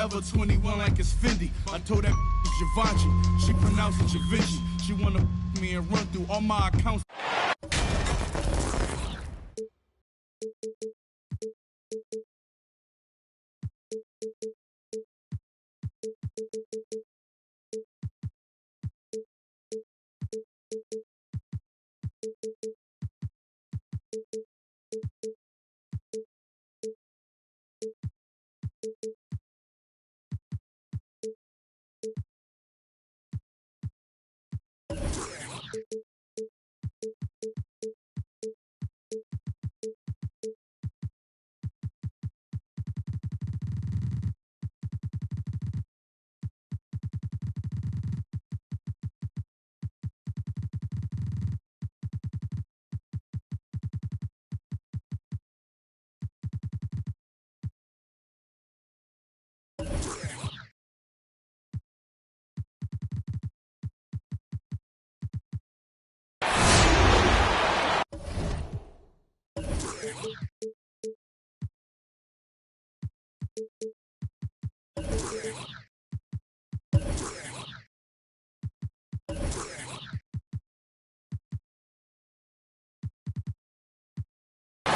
forever 21 like it's Fendi. I told that Givenchy, she pronounced it Givenchy. She wanna me and run through all my accounts.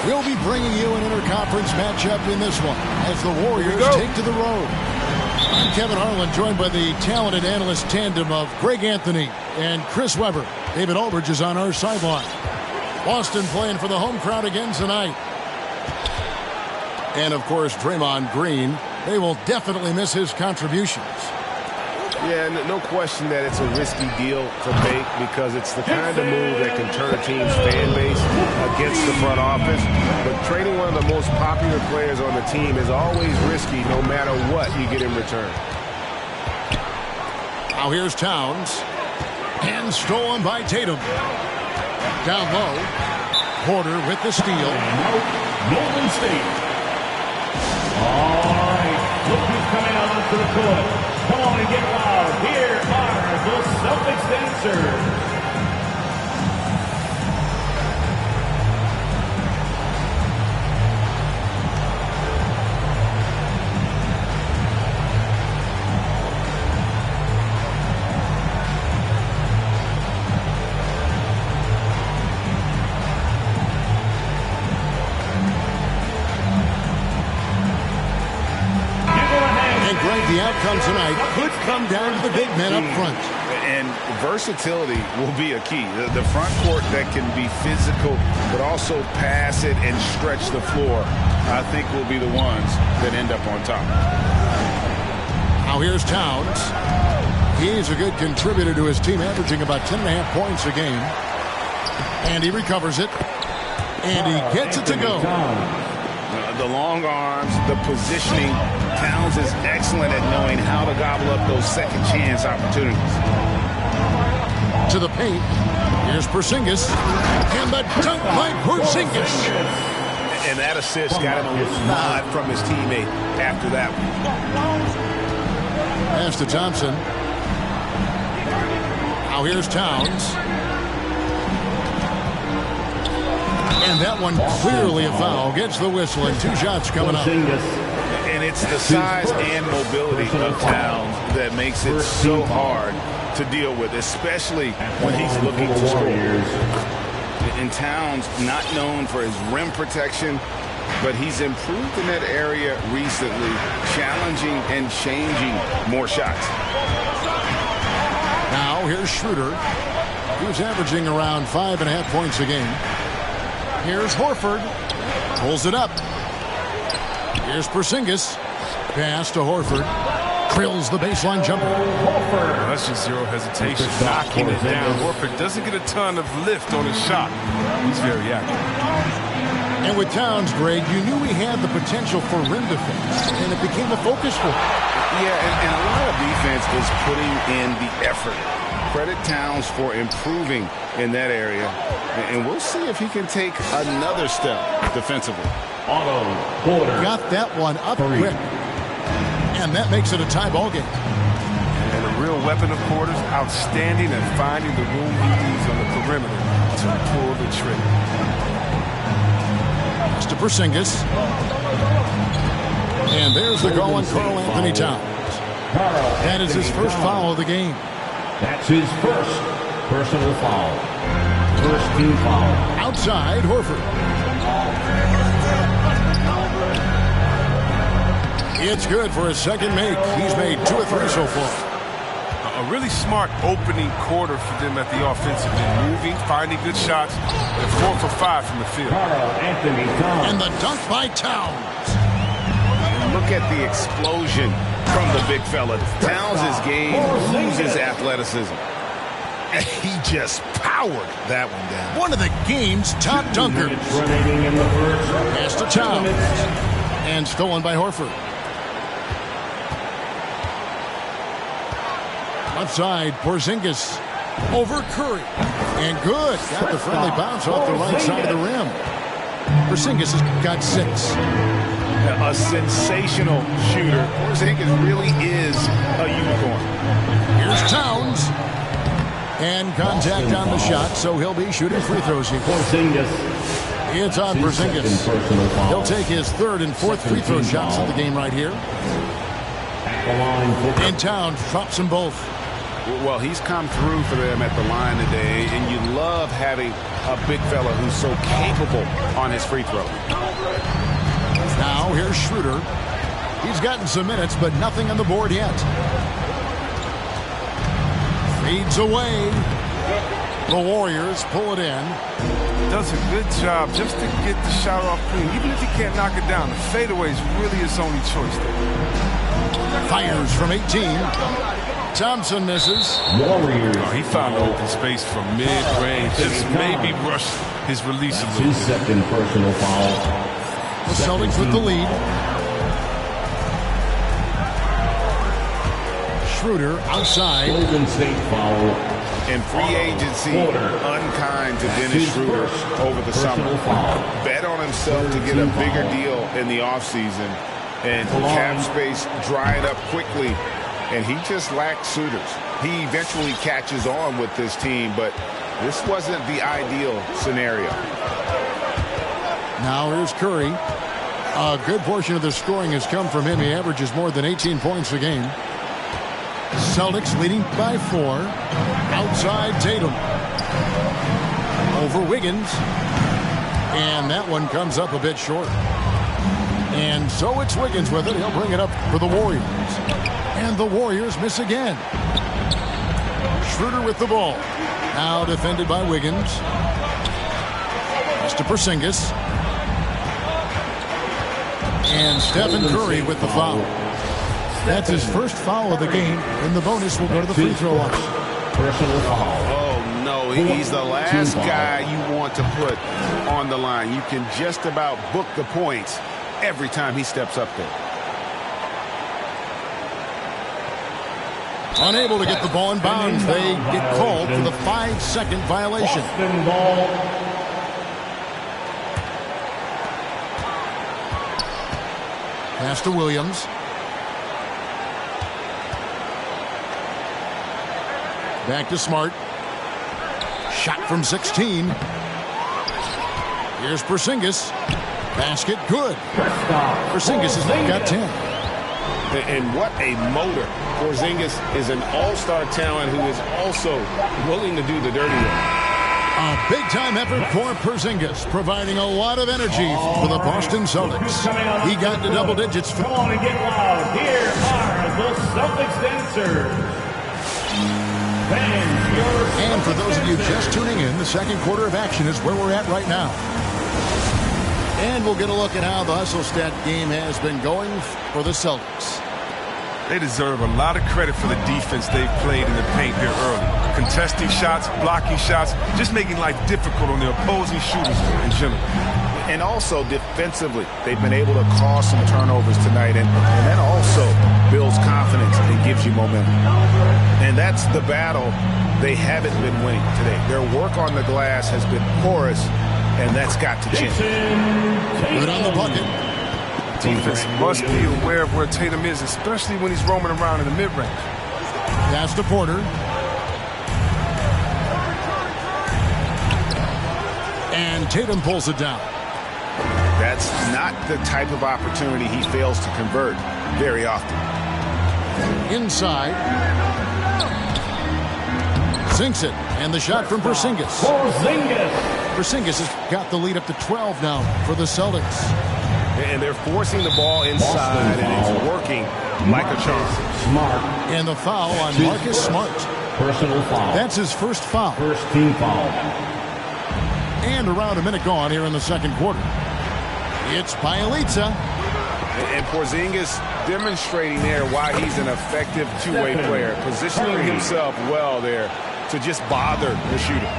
We'll be bringing you an interconference matchup in this one as the Warriors take to the road. I'm Kevin Harlan, joined by the talented analyst tandem of Greg Anthony and Chris Webber. David Aldridge is on our sideline. Boston playing for the home crowd again tonight. And, of course, Draymond Green. They will definitely miss his contributions. Yeah, no question that it's a risky deal to make because it's the kind of move that can turn a team's fan base against the front office. But trading one of the most popular players on the team is always risky no matter what you get in return. Now here's Towns. And stolen by Tatum. Down low. Porter with the steal. Golden State. All right, look who's coming out onto the court. Come on and get loud. Here are the Celtics dancers. The outcome tonight could come down to the big men up front. And versatility will be a key. The front court that can be physical but also pass it and stretch the floor, I think, will be the ones that end up on top. Now here's Towns. He's a good contributor to his team, averaging about 10.5 points a game. And he recovers it. And he gets it to go. The long arms, the positioning. Towns is excellent at knowing how to gobble up those second chance opportunities. To the paint. Here's Porzingis. And the dunk by Porzingis. And that assist got him a little nod from his teammate after that one. Pass to Thompson. Now here's Towns. And that one clearly a foul. Gets the whistle and 2 shots coming up. And it's the size and mobility of Towns that makes it so hard to deal with, especially when he's looking to score. And Towns, not known for his rim protection, but he's improved in that area recently, challenging and changing more shots. Now here's Schroeder. He's averaging around 5.5 points a game. Here's Horford. Pulls it up. Here's Porzingis. Pass to Horford. Drills the baseline jumper. Horford. That's just zero hesitation. Knocking it down. Horford doesn't get a ton of lift on his shot. He's very active. And with Towns, Greg, you knew he had the potential for rim defense, and it became a focus for him. Yeah, and a lot of defense is putting in the effort. Credit Towns for improving in that area. And we'll see if he can take another step defensively. Got that one up quick. And that makes it a tie ball game. And a real weapon of Porter's, outstanding at finding the room he needs on the perimeter to pull the trigger. Pass to Porzingis. And there's the call on Karl Anthony Towns. That is his first foul of the game. That's his first personal foul. First team foul. Outside, Horford. It's good for his second make. He's made 2 of 3 so far. A really smart opening quarter for them at the offensive end. Moving, finding good shots. They're 4 for 5 from the field. Karl Anthony Towns. And the dunk by Towns. Look at the explosion from the big fella. Towns' game loses athleticism. And he just powered that one down. One of the game's top dunkers. Remaining in the first. Pass to Towns. And stolen by Horford. Left side, Porzingis over Curry. And good. Got the friendly bounce off the right side of the rim. Porzingis has got 6. A sensational shooter. Porzingis really is a unicorn. Here's Towns. And contact on the shot, so he'll be shooting free throws here. Porzingis. It's on Porzingis. He'll take his 3rd and 4th free throw shots of the game right here. And Towns drops them both. Well, he's come through for them at the line today, and you love having a big fella who's so capable on his free throw. Now here's Schroeder. He's gotten some minutes, but nothing on the board yet. Fades away. The Warriors pull it in. Does a good job just to get the shot off clean. Even if he can't knock it down, the fadeaway is really his only choice there. Fires from 18. Thompson misses. Warriors. He found an open space from mid-range. Just maybe rush his release a little His bit. second personal foul. The Celtics with the lead. Schroeder outside. Golden State foul. And free agency, unkind to Dennis Schroeder over the summer. Bet on himself to get a bigger deal in the offseason. And cap space dried up quickly. And he just lacked suitors. He eventually catches on with this team, but this wasn't the ideal scenario. Now here's Curry. A good portion of the scoring has come from him. He averages more than 18 points a game. Celtics leading by 4. Outside Tatum. Over Wiggins. And that one comes up a bit short. And so it's Wiggins with it. He'll bring it up for the Warriors. And the Warriors miss again. Schroeder with the ball. Now defended by Wiggins. Pass to Porzingis. And Stephen Curry with the foul. That's his first foul of the game. And the bonus will go to the free throw line. Personal foul. Oh, no. He's the last guy you want to put on the line. You can just about book the points every time he steps up there. Unable to get the ball in bounds. They get called for the 5-second violation. Boston ball. Pass to Williams. Back to Smart. Shot from 16. Here's Porzingis. Basket good. Porzingis has got 10. And what a motor. Porzingis is an all-star talent who is also willing to do the dirty work. A big-time effort for Porzingis, providing a lot of energy for the Boston Celtics. He got to double digits. Come on and get loud. Here are the Celtics dancers. And for those of you just tuning in, the second quarter of action is where we're at right now. And we'll get a look at how the hustle stat game has been going for the Celtics. They deserve a lot of credit for the defense they've played in the paint here early. Contesting shots, blocking shots, just making life difficult on the opposing shooters in general. And also defensively, they've been able to cause some turnovers tonight. And that also builds confidence and gives you momentum. And that's the battle they haven't been winning today. Their work on the glass has been porous, and that's got to change. Good on the bucket. Defense must be aware of where Tatum is, especially when he's roaming around in the mid-range. Pass to Porter. And Tatum pulls it down. That's not the type of opportunity he fails to convert very often. Inside. Sinks it. And the shot from Porzingis. Porzingis has got the lead up to 12 now for the Celtics. And they're forcing the ball inside, and it's working like a charm. Smart. And the foul on Marcus Smart. Personal foul. That's his first foul. First team foul. And around a minute gone here in the second quarter. It's Bjelica. And Porzingis demonstrating there why he's an effective two-way player, positioning himself well there to just bother the shooter.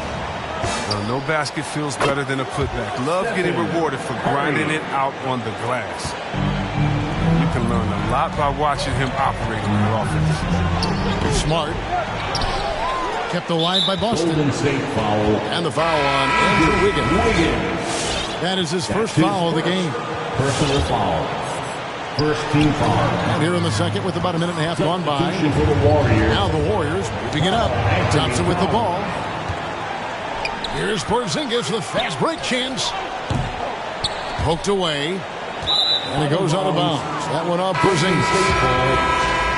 No basket feels better than a putback. Love getting rewarded for grinding it out on the glass. You can learn a lot by watching him operate in the offense. Smart. Kept alive by Boston. Golden State foul. And the foul on Andrew Wiggins. That is his first foul of the game. Personal foul. First team foul. And here in the second with about a minute and a half gone by. For the Warriors. Now the Warriors moving it up. Thompson with the ball. Here's Porzingis with a fast break chance. Poked away. And it goes out of bounds. That one off Porzingis.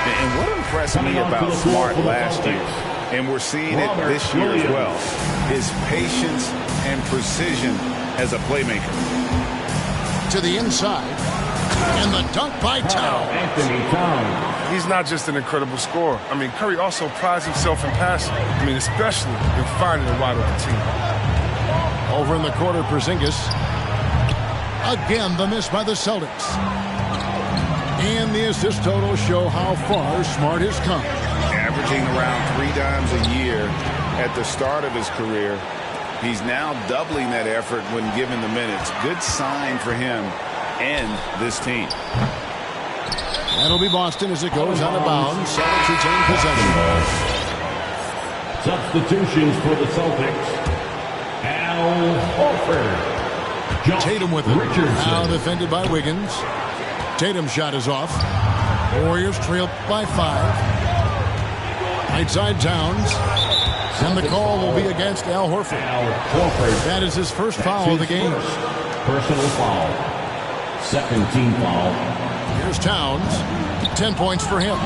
And what impressed me about Smart last year, and we're seeing it this year as well, is patience and precision as a playmaker. To the inside. And the dunk by Towns. Anthony Towns. He's not just an incredible scorer. I mean, Curry also prides himself in passing. I mean, especially in finding a wide open team. Over in the corner, Porzingis. Again, the miss by the Celtics. And the assist totals show how far Smart has come. Averaging around 3 dimes a year at the start of his career. He's now doubling that effort when given the minutes. Good sign for him and this team. That'll be Boston as it goes out of bounds. Celtics retain possession. Substitutions for the Celtics. Al Horford. Tatum with it. Now defended by Wiggins. Tatum's shot is off. Warriors trail by 5. Right side Towns. And the call will be against Al Horford. That is his first foul of the game. Personal foul. Second team foul. Here's Towns. 10 points for him.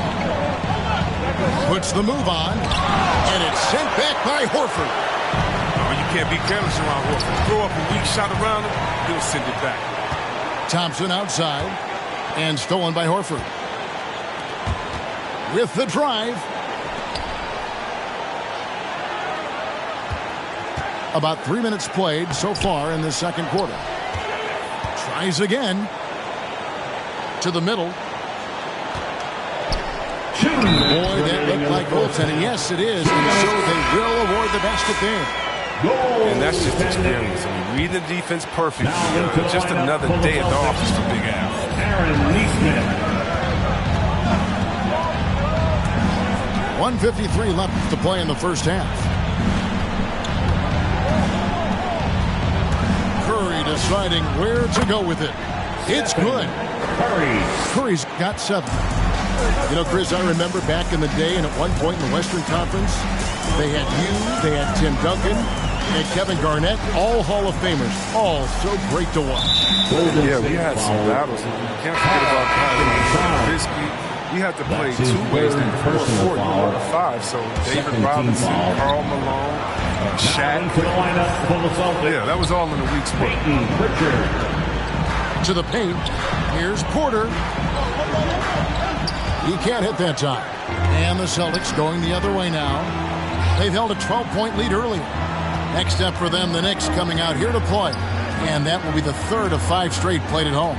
Puts the move on. And it's sent back by Horford. Oh, you can't be careless around Horford. Throw up a weak shot around him, he'll send it back. Thompson outside. And stolen by Horford. With the drive. About 3 minutes played so far in the second quarter. Tries again. To the middle. Boy, that looked like goaltending. Yes, it is. And so they will award the basket there. And that's just experience. I mean, read the defense perfectly. Just another day at the office for Big Al. Aaron Neesmith. 1:53 left to play in the first half. Curry deciding where to go with it. It's good. Curry's got 7. You know, Chris, I remember back in the day, and at one point in the Western Conference, they had you, they had Tim Duncan, and Kevin Garnett, all Hall of Famers. All so great to watch. Yeah, we had some battles. You can't forget about Trubisky. We had to play 2 ways in 4-4, 5. So David Robinson, Karl Malone, Shaq. Yeah, that was all in a week's work. To the paint. Here's Porter. He can't hit that time. And the Celtics going the other way now. They've held a 12-point lead earlier. Next up for them, the Knicks coming out here to play. And that will be the 3rd of 5 straight played at home.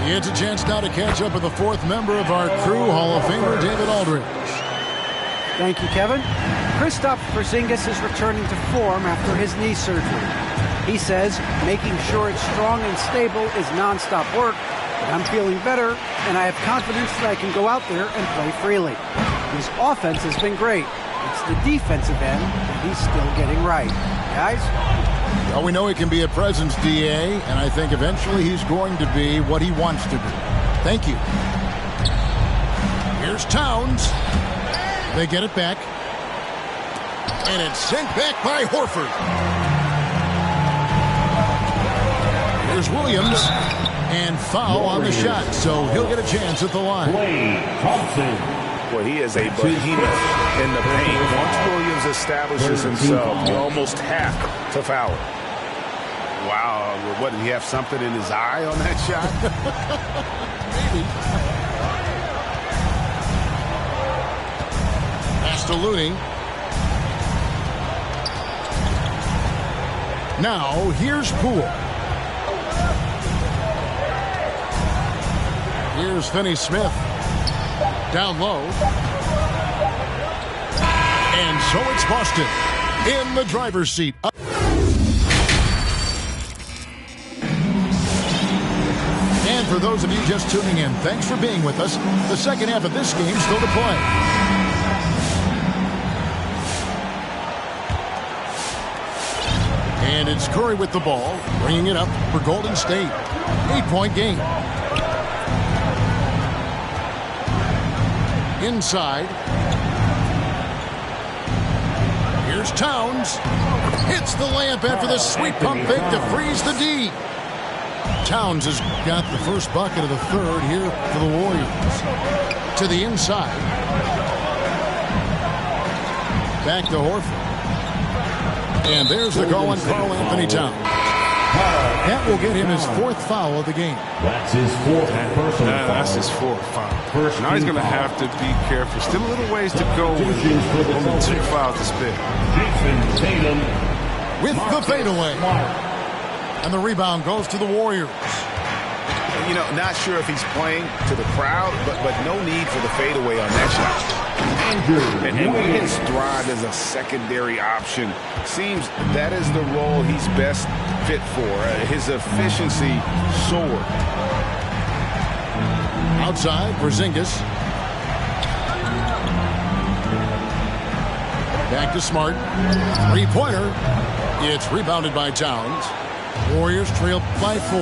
It's a chance now to catch up with the 4th member of our crew, Hall of Famer David Aldridge. Thank you, Kevin. Kristaps Porzingis is returning to form after his knee surgery. He says making sure it's strong and stable is nonstop work, but I'm feeling better, and I have confidence that I can go out there and play freely. His offense has been great. It's the defensive end that he's still getting right. Guys? Well, we know he can be a presence, DA, and I think eventually he's going to be what he wants to be. Thank you. Here's Towns. They get it back. And it's sent back by Horford. Here's Williams. And foul on the shot, so he'll get a chance at the line. Klay Thompson. Well, he is a behemoth in the paint. Once Williams establishes himself, you almost have to foul him. Wow, what, did he have something in his eye on that shot? Maybe. Pass to Looney. Now, here's Poole. Here's Finney-Smith. Down low. And so it's Boston in the driver's seat. And for those of you just tuning in, thanks for being with us. The second half of this game still to play. And it's Curry with the ball, bringing it up for Golden State. 8-point game. Inside. Here's Towns. Hits the layup after the sweet pump fake to freeze the D. Towns has got the first bucket of the third here for the Warriors. To the inside. Back to Horford. And there's the call on Karl Anthony Towns. That will get him his fourth foul of the game. That's his fourth personal foul. That's his fourth foul. Now he's going to have to be careful. Still a little ways to go with only 2 fouls to spare. Jason Tatum With the fadeaway. And the rebound goes to the Warriors. You know, not sure if he's playing to the crowd, but no need for the fadeaway on that shot. And Wiggins thrive as a secondary option. Seems that is the role he's best fit for. His efficiency soared. Outside, Porzingis. Back to Smart. Three-pointer. It's rebounded by Towns. Warriors trail by 4.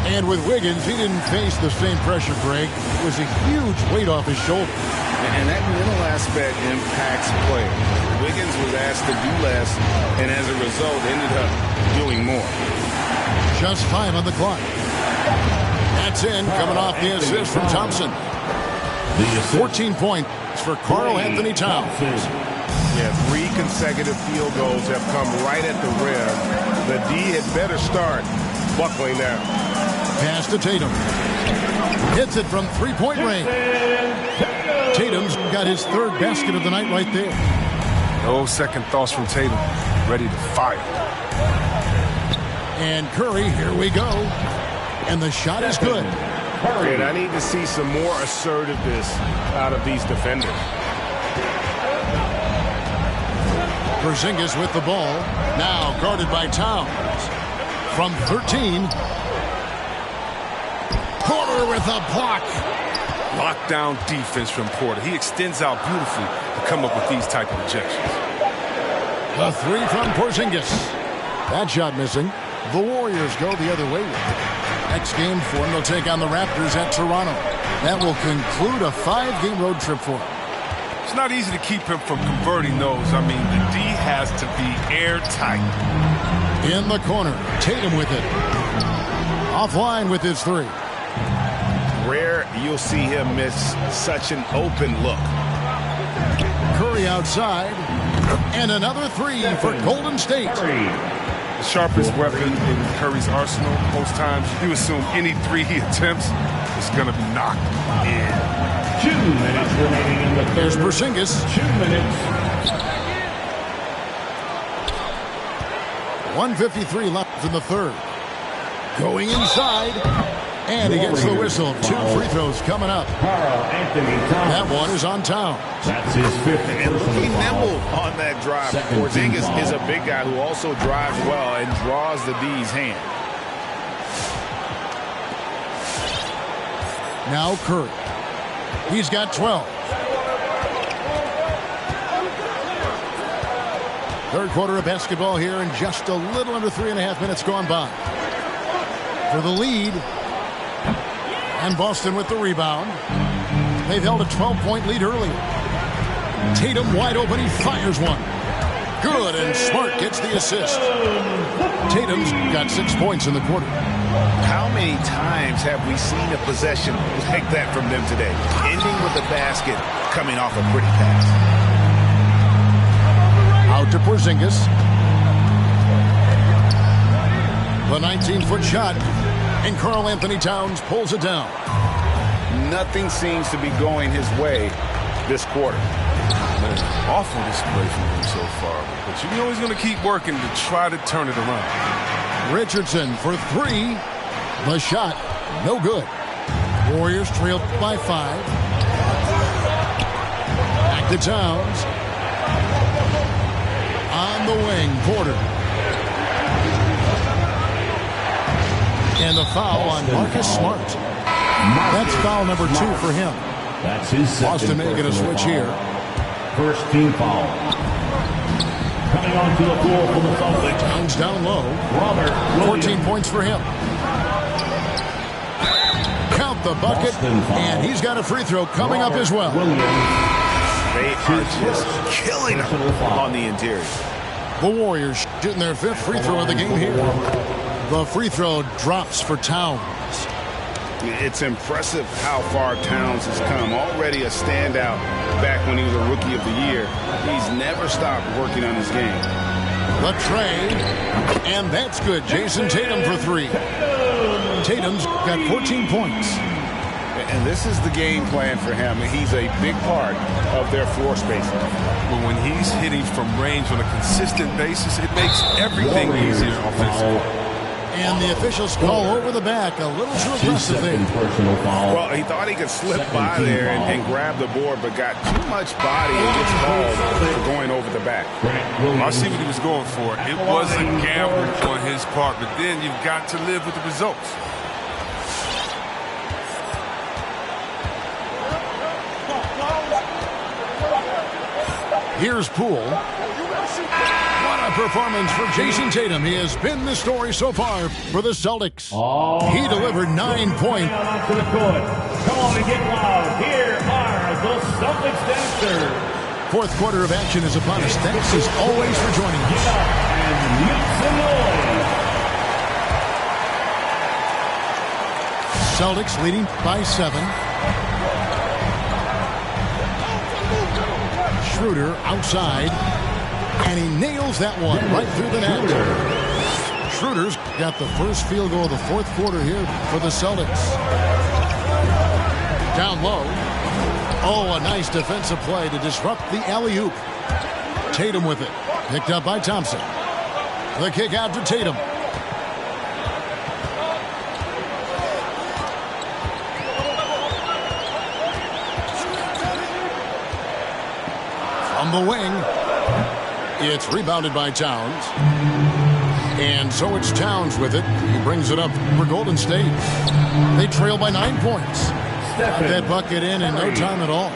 And with Wiggins, he didn't face the same pressure, Greg. It was a huge weight off his shoulder. And that mental aspect impacts play. Wiggins was asked to do less, and as a result, ended up doing more. Just 5 on the clock. That's in, coming off the assist from Thompson. 14 points for Karl Anthony Towns. Yeah, 3 consecutive field goals have come right at the rim. The D had better start buckling down. Pass to Tatum. Hits it from three-point range. Tatum's got his third basket of the night right there. No second thoughts from Tatum. Ready to fire. And Curry, here we go. And the shot is good. And I need to see some more assertiveness out of these defenders. Porzingis with the ball. Now guarded by Towns. From 13. Porter with a block. Lockdown defense from Porter. He extends out beautifully to come up with these type of ejections. The 3 from Porzingis. That shot missing. The Warriors go the other way. Next game for them, they'll take on the Raptors at Toronto. That will conclude a 5-game road trip for them. It's not easy to keep him from converting those. I mean, the D has to be airtight. In the corner, Tatum with it. Offline with his 3. Rare you'll see him miss such an open look. Curry outside. And another 3 for Golden State. The sharpest weapon in Curry's arsenal. Most times you assume any 3 he attempts is going to be knocked in. 2 minutes remaining in the third. There's Porzingis. 2 minutes. 1:53 left in the third. Going inside. And he gets the whistle. 2 free throws coming up. Karl Anthony Towns. That one is on Towns. That's his 5th And looking nimble on that drive. Porzingis is a big guy who also drives well and draws the D's hand. Now Curry. He's got 12. Third quarter of basketball here, and just a little under 3.5 minutes gone by. For the lead. And Boston with the rebound. They've held a 12-point lead earlier. Tatum wide open. He fires one. Good, and Smart gets the assist. Tatum's got 6 points in the quarter. How many times have we seen a possession like that from them today? Ending with a basket, coming off a pretty pass. Out to Porzingis. The 19-foot shot, and Karl Anthony Towns pulls it down. Nothing seems to be going his way this quarter. Awful display from him so far. But you know he's going to keep working to try to turn it around. Richardson for 3. The shot, no good. Warriors trailed by 5. Back to Towns. On the wing, Porter. And the foul on Marcus Smart. That's foul number 2 for him. That's his second. Boston making a switch here. First team foul. Coming onto the floor for the Celtics. Towns down low. 14 points for him. Count the bucket, and he's got a free throw coming up as well. They are just killing him on the interior. The Warriors shooting their 5th free throw of the game here. The free throw drops for Towns. It's impressive how far Towns has come. Already a standout back when he was a Rookie of the Year. He's never stopped working on his game. The tray, and that's good. Jason Tatum for 3. Tatum's got 14 points. And this is the game plan for him. He's a big part of their floor spacing. But when he's hitting from range on a consistent basis, it makes everything easier offensively. And the officials call over the back. A little too aggressive there. Well, he thought he could slip by there and grab the board, but got too much body and gets called for going over the back. I see what he was going for. It was a gamble on his part, but then you've got to live with the results. Here's Poole. What a performance for Jason Tatum. He has been the story so far for the Celtics. He delivered 9 points. To the court. Come on and get loud. Here are the Celtics dancers. 4th quarter of action is upon us. Thanks as always for joining us. Get up and make some noise. Celtics leading by 7. Schroeder outside, and he nails that one right through the net. Schroeder's got the first field goal of the 4th quarter here for the Celtics. Down low. Oh, a nice defensive play to disrupt the alley-oop. Tatum with it. Picked up by Thompson. The kick out to Tatum. From the wing, it's rebounded by Towns. And so it's Towns with it. He brings it up for Golden State. They trail by 9 points. Got that bucket in no time at all.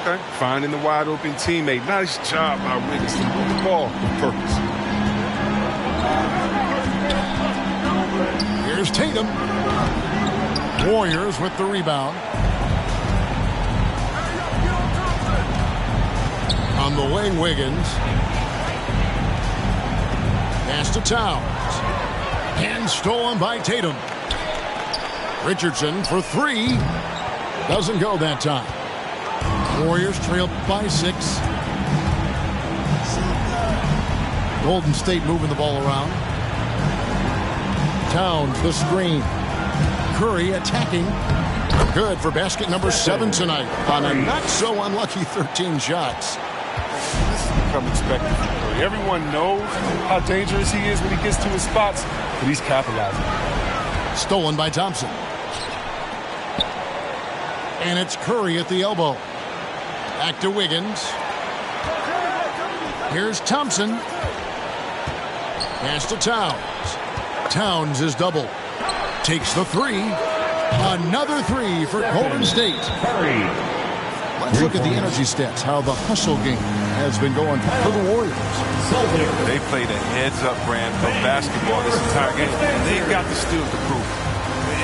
Okay. Finding the wide open teammate. Nice job by Wiggins to move the ball with purpose. Here's Tatum. Warriors with the rebound. On the wing, Wiggins. Pass to Towns. And stolen by Tatum. Richardson for 3. Doesn't go that time. Warriors trailed by 6. Golden State moving the ball around. Towns the screen. Curry attacking. Good for basket number 7 tonight on a not so unlucky 13 shots. This has become expected from Curry. Everyone knows how dangerous he is when he gets to his spots, but he's capitalizing. Stolen by Thompson. And it's Curry at the elbow. Back to Wiggins. Here's Thompson. Pass to Towns. Towns is double. Takes the 3. Another 3 for Golden State. Let's look at the energy stats, how the hustle game has been going for the Warriors. They played a heads-up brand of basketball this entire game, and they've got the steals to prove.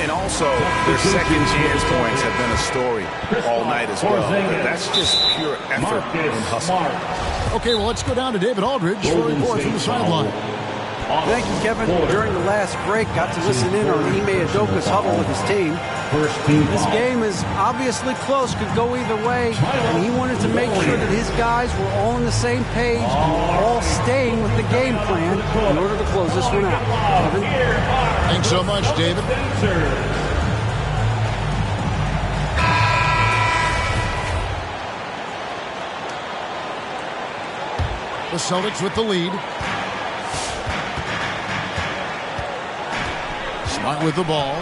And also, their second chance points have been a story all night as well. That's just pure effort and hustle. Okay, well, let's go down to David Aldridge for a report from the sideline. Thank you, Kevin. During the last break, got to listen in on Ime Udoka's huddle with his team. This game is obviously close, could go either way, and he wanted to make sure that his guys were all on the same page, all staying with the game plan in order to close this one out. Kevin? Thanks so much, David. The Celtics with the lead. Smart with the ball.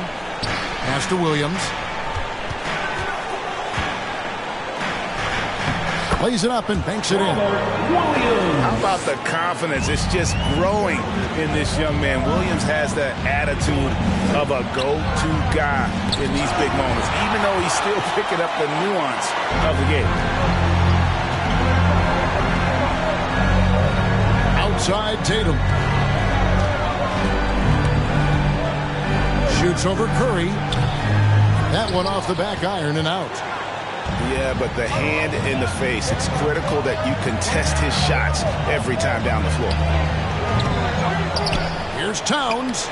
Pass to Williams. Plays it up and banks it in. How about the confidence? It's just growing in this young man. Williams has that attitude of a go-to guy in these big moments, even though he's still picking up the nuance of the game. Outside Tatum. Shoots over Curry. That one off the back iron and out. Yeah, but the hand in the face, it's critical that you contest his shots every time down the floor. Here's Towns.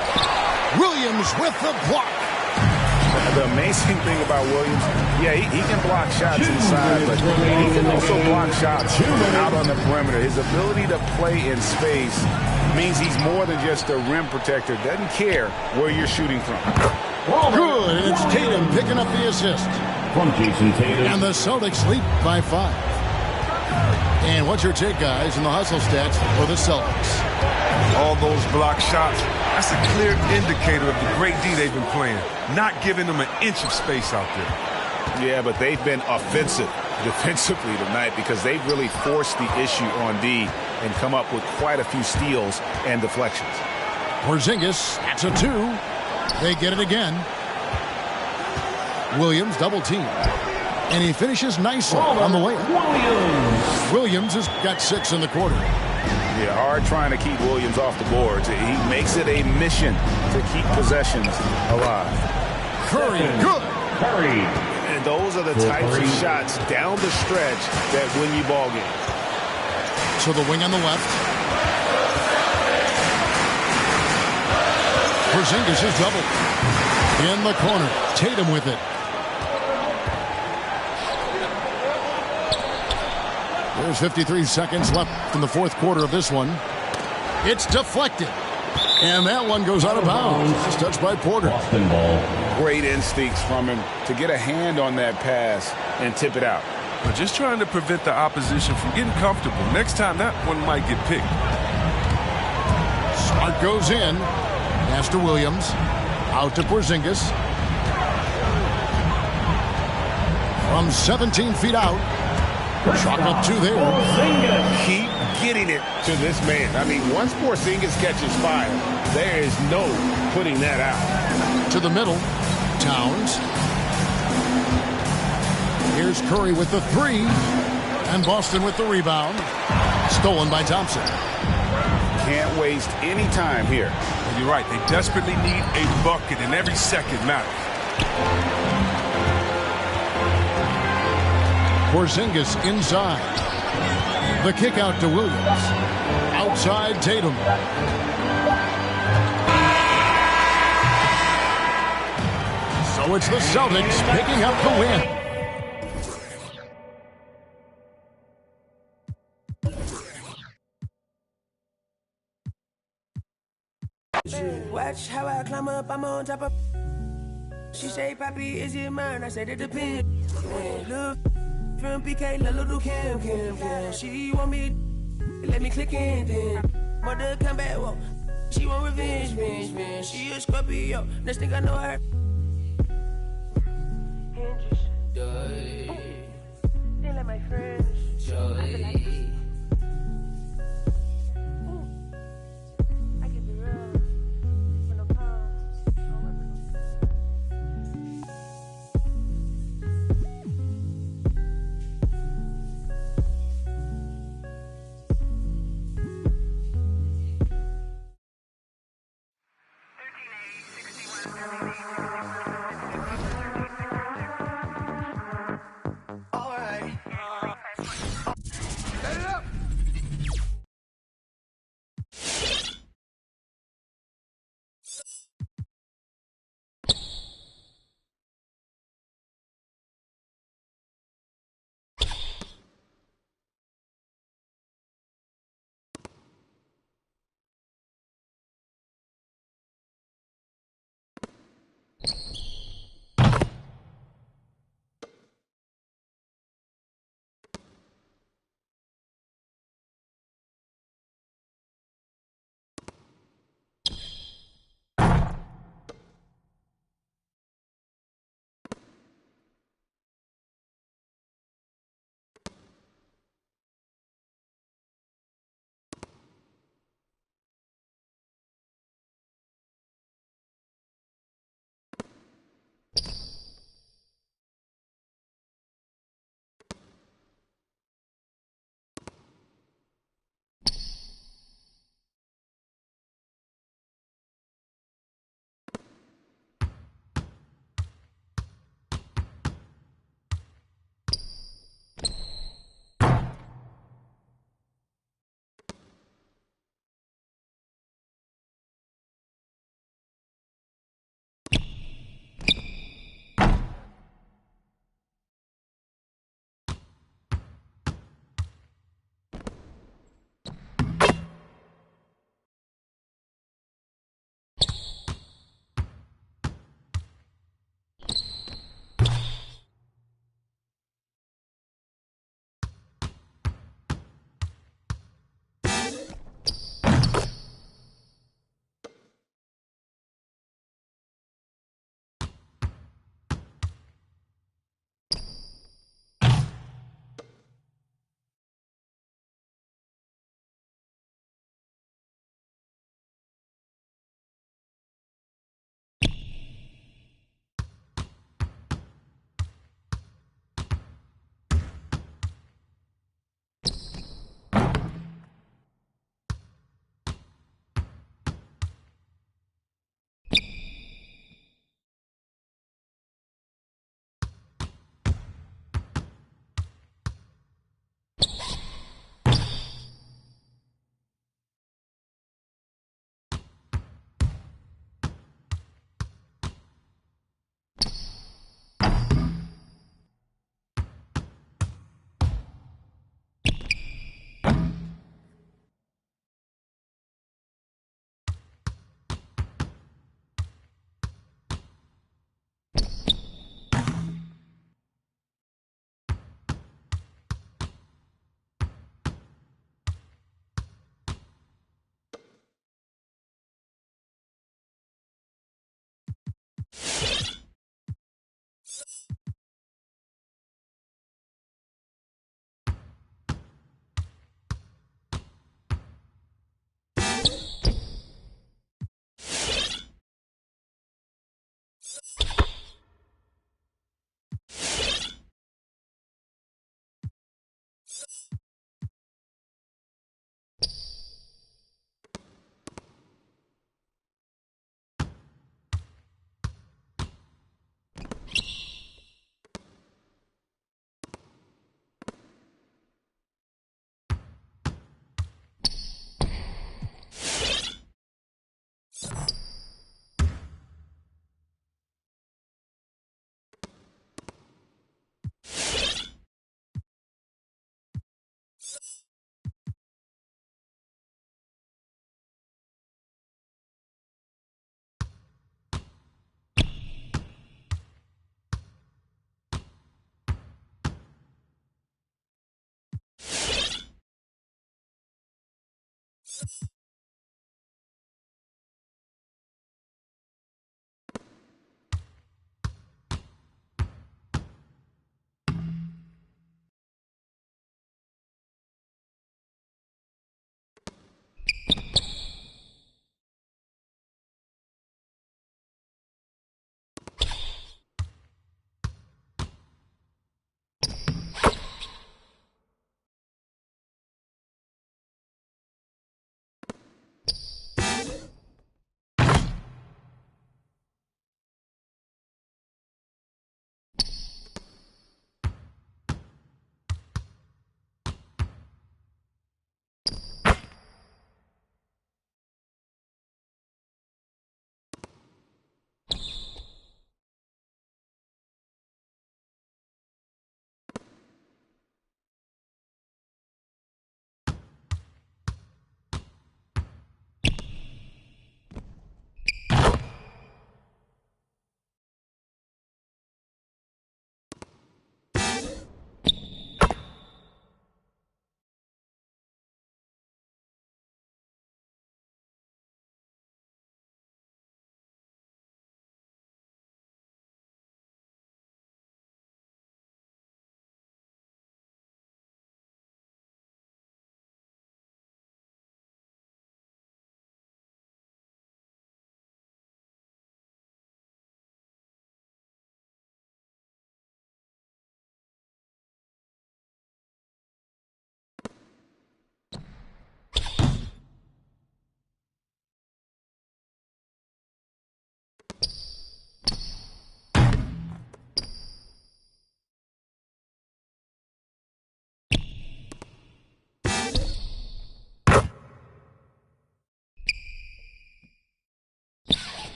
Williams with the block. The amazing thing about Williams, yeah, he can block shots inside, but he can also block shots out on the perimeter. His ability to play in space means he's more than just a rim protector. Doesn't care where you're shooting from. Good, and it's Tatum picking up the assist. From Jason Tatum. And the Celtics lead by 5. And what's your take, guys, in the hustle stats for the Celtics? All those block shots, that's a clear indicator of the great D they've been playing. Not giving them an inch of space out there. Yeah, but they've been offensive defensively tonight because they've really forced the issue on D and come up with quite a few steals and deflections. Porzingis, that's a 2. They get it again. Williams double team. And he finishes nicely on the layup. Williams has got 6 in the quarter. Yeah, hard trying to keep Williams off the boards. He makes it a mission to keep possessions alive. Curry, good. Curry. And those are the types of shots down the stretch that win you ball games. So the wing on the left. Porzingis is doubled. In the corner. Tatum with it. There's 53 seconds left in the fourth quarter of this one. It's deflected. And that one goes out of bounds. It's touched by Porter. Boston ball. Great instincts from him to get a hand on that pass and tip it out. But just trying to prevent the opposition from getting comfortable. Next time, that one might get picked. Smart goes in. Pass to Williams. Out to Porzingis. From 17 feet out. Chalk up 2 there. Keep getting it to this man. I mean, once Porzingis catches fire, there is no putting that out. To the middle. Towns. Here's Curry with the 3. And Boston with the rebound. Stolen by Thompson. Can't waste any time here. And you're right. They desperately need a bucket, and every second matters. Porzingis inside. The kick out to Williams. Outside Tatum. So it's the Celtics picking up the win. Watch how I climb up, I'm on top of. She say, Papi, is it mine? I said it depends. Look from PK, little Kim. She want me, let me click in then. Mother come back, whoa. She want revenge, man. She a Scorpio, next thing I know her. They let my friends. Really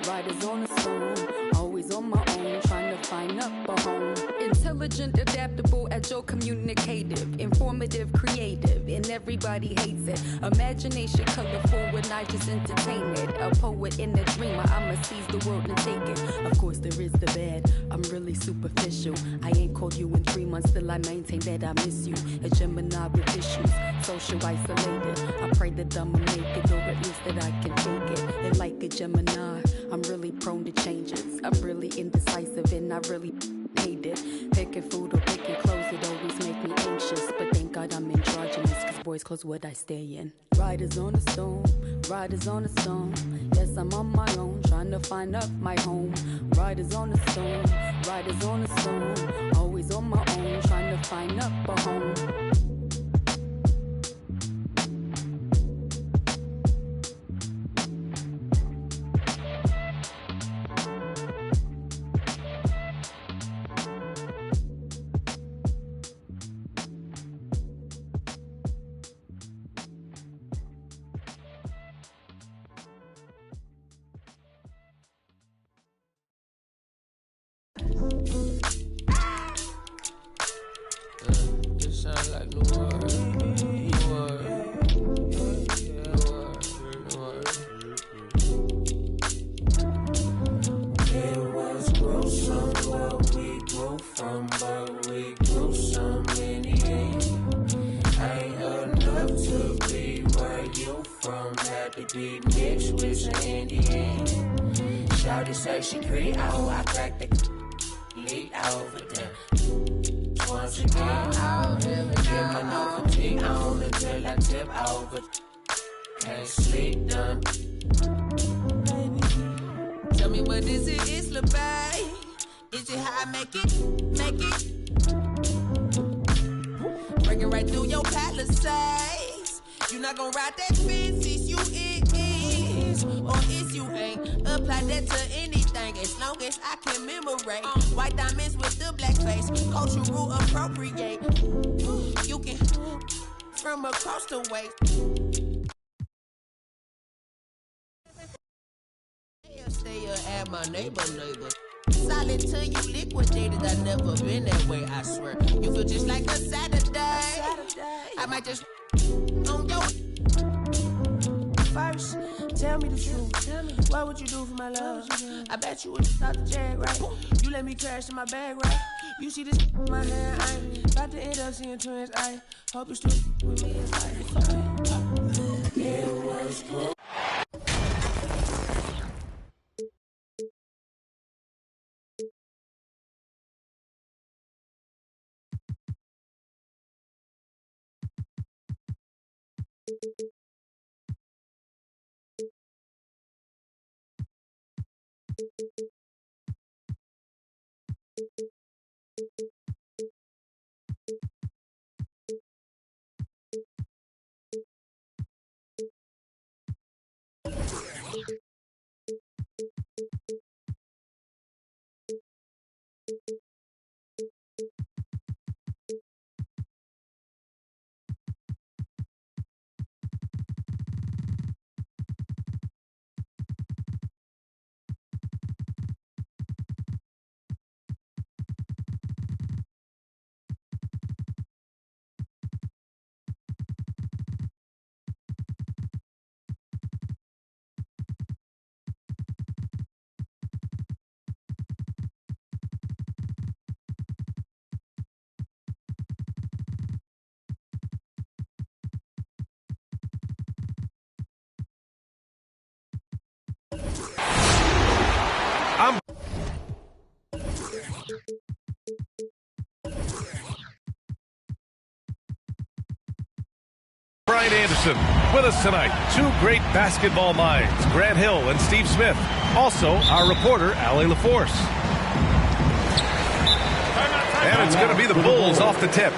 Riders on the zone, always on my own, trying to find up a home. Intelligent, adaptable, agile, communicative, informative, creative, and everybody hates it. Imagination colorful when I just entertain it. A poet and a dreamer, I'ma seize the world and take it. Of course there is the bad, I'm really superficial. I ain't called you in 3 months, still I maintain that I miss you. A Gemini with issues, social isolated. I pray that I'ma make it, or at least that I can take it. And like a Gemini, I'm really prone to changes. I'm really indecisive and I really hate it. Picking food or picking clothes, it always make me anxious. But thank God I'm androgynous, cause boys clothes what I stay in. Riders on the stone, riders on the stone. Yes, I'm on my own, trying to find up my home. Riders on the stone, riders on the stone. Always on my own, trying to find up a home. She pretty out, I cracked the lead over them. Once again, I'll get my no fatigue on until I tip over. Can't sleep done. Tell me it, what is it? It's LeBay. Is it how I make it? Breaking right through your palisades. You not gonna ride that fence, is you is, or is you ain't. Apply that to anything as long as I can memorate. White diamonds with the black face, cultural appropriate. You can from across the way. Stay at my neighbor. Solid till you liquidated. I never been that way, I swear. You feel just like a Saturday. I might just on your first. Tell me the truth. What would you do for my love? I bet you would start the jag, right? You let me crash in my bag, right? You see this in my hand, I ain't about to end up seeing twins. I hope you still with me. It's like it was cool. Brian Anderson with us tonight. Two great basketball minds, Grant Hill and Steve Smith. Also, our reporter, Allie LaForce. And it's going to be the Bulls off the tip.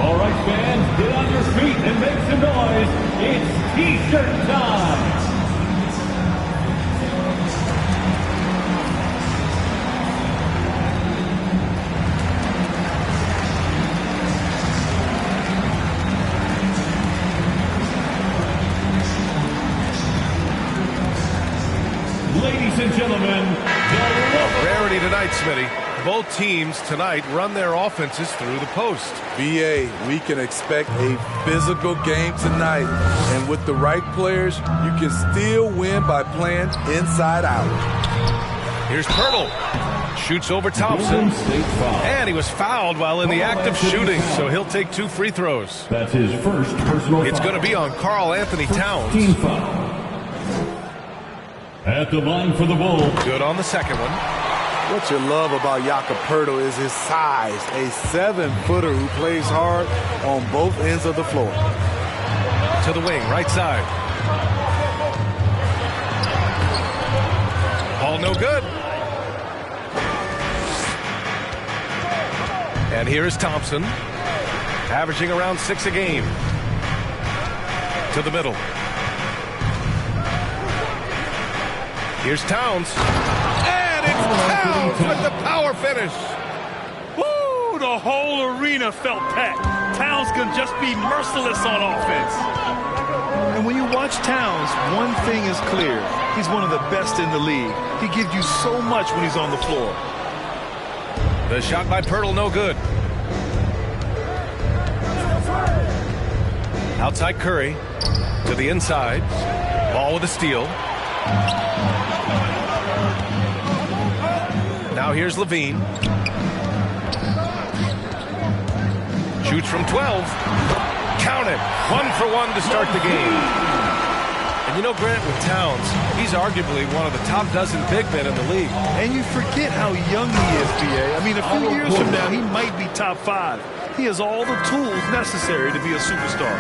All right, fans, get on your feet and make some noise. It's T-shirt time. Ladies and gentlemen, rarity tonight, Smitty. Both teams tonight run their offenses through the post. VA, we can expect a physical game tonight. And with the right players, you can still win by playing inside out. Here's Pirtle. Shoots over Thompson. And he was fouled while in the act of shooting, so he'll take 2 free throws. That's his first personal foul. It's going to be on Karl Anthony Towns. Team foul. At the line for the Bulls. Good on the second one. What you love about Jakob Poeltl is his size, a 7-footer who plays hard on both ends of the floor. To the wing, right side. Ball no good. And here is Thompson, averaging around 6 a game. To the middle. Here's Towns. And it's Towns with the power finish. Woo! The whole arena felt packed. Towns can just be merciless on offense. And when you watch Towns, one thing is clear. He's one of the best in the league. He gives you so much when he's on the floor. The shot by Poeltl, no good. Outside Curry. To the inside. Ball with a steal. Now here's Levine. Shoots from 12. Count it. 1 for 1 to start the game. And you know, Grant, with Towns, he's arguably one of the top dozen big men in the league. And you forget how young he is, BA. I mean, a few years from now, he might be top 5. He has all the tools necessary to be a superstar.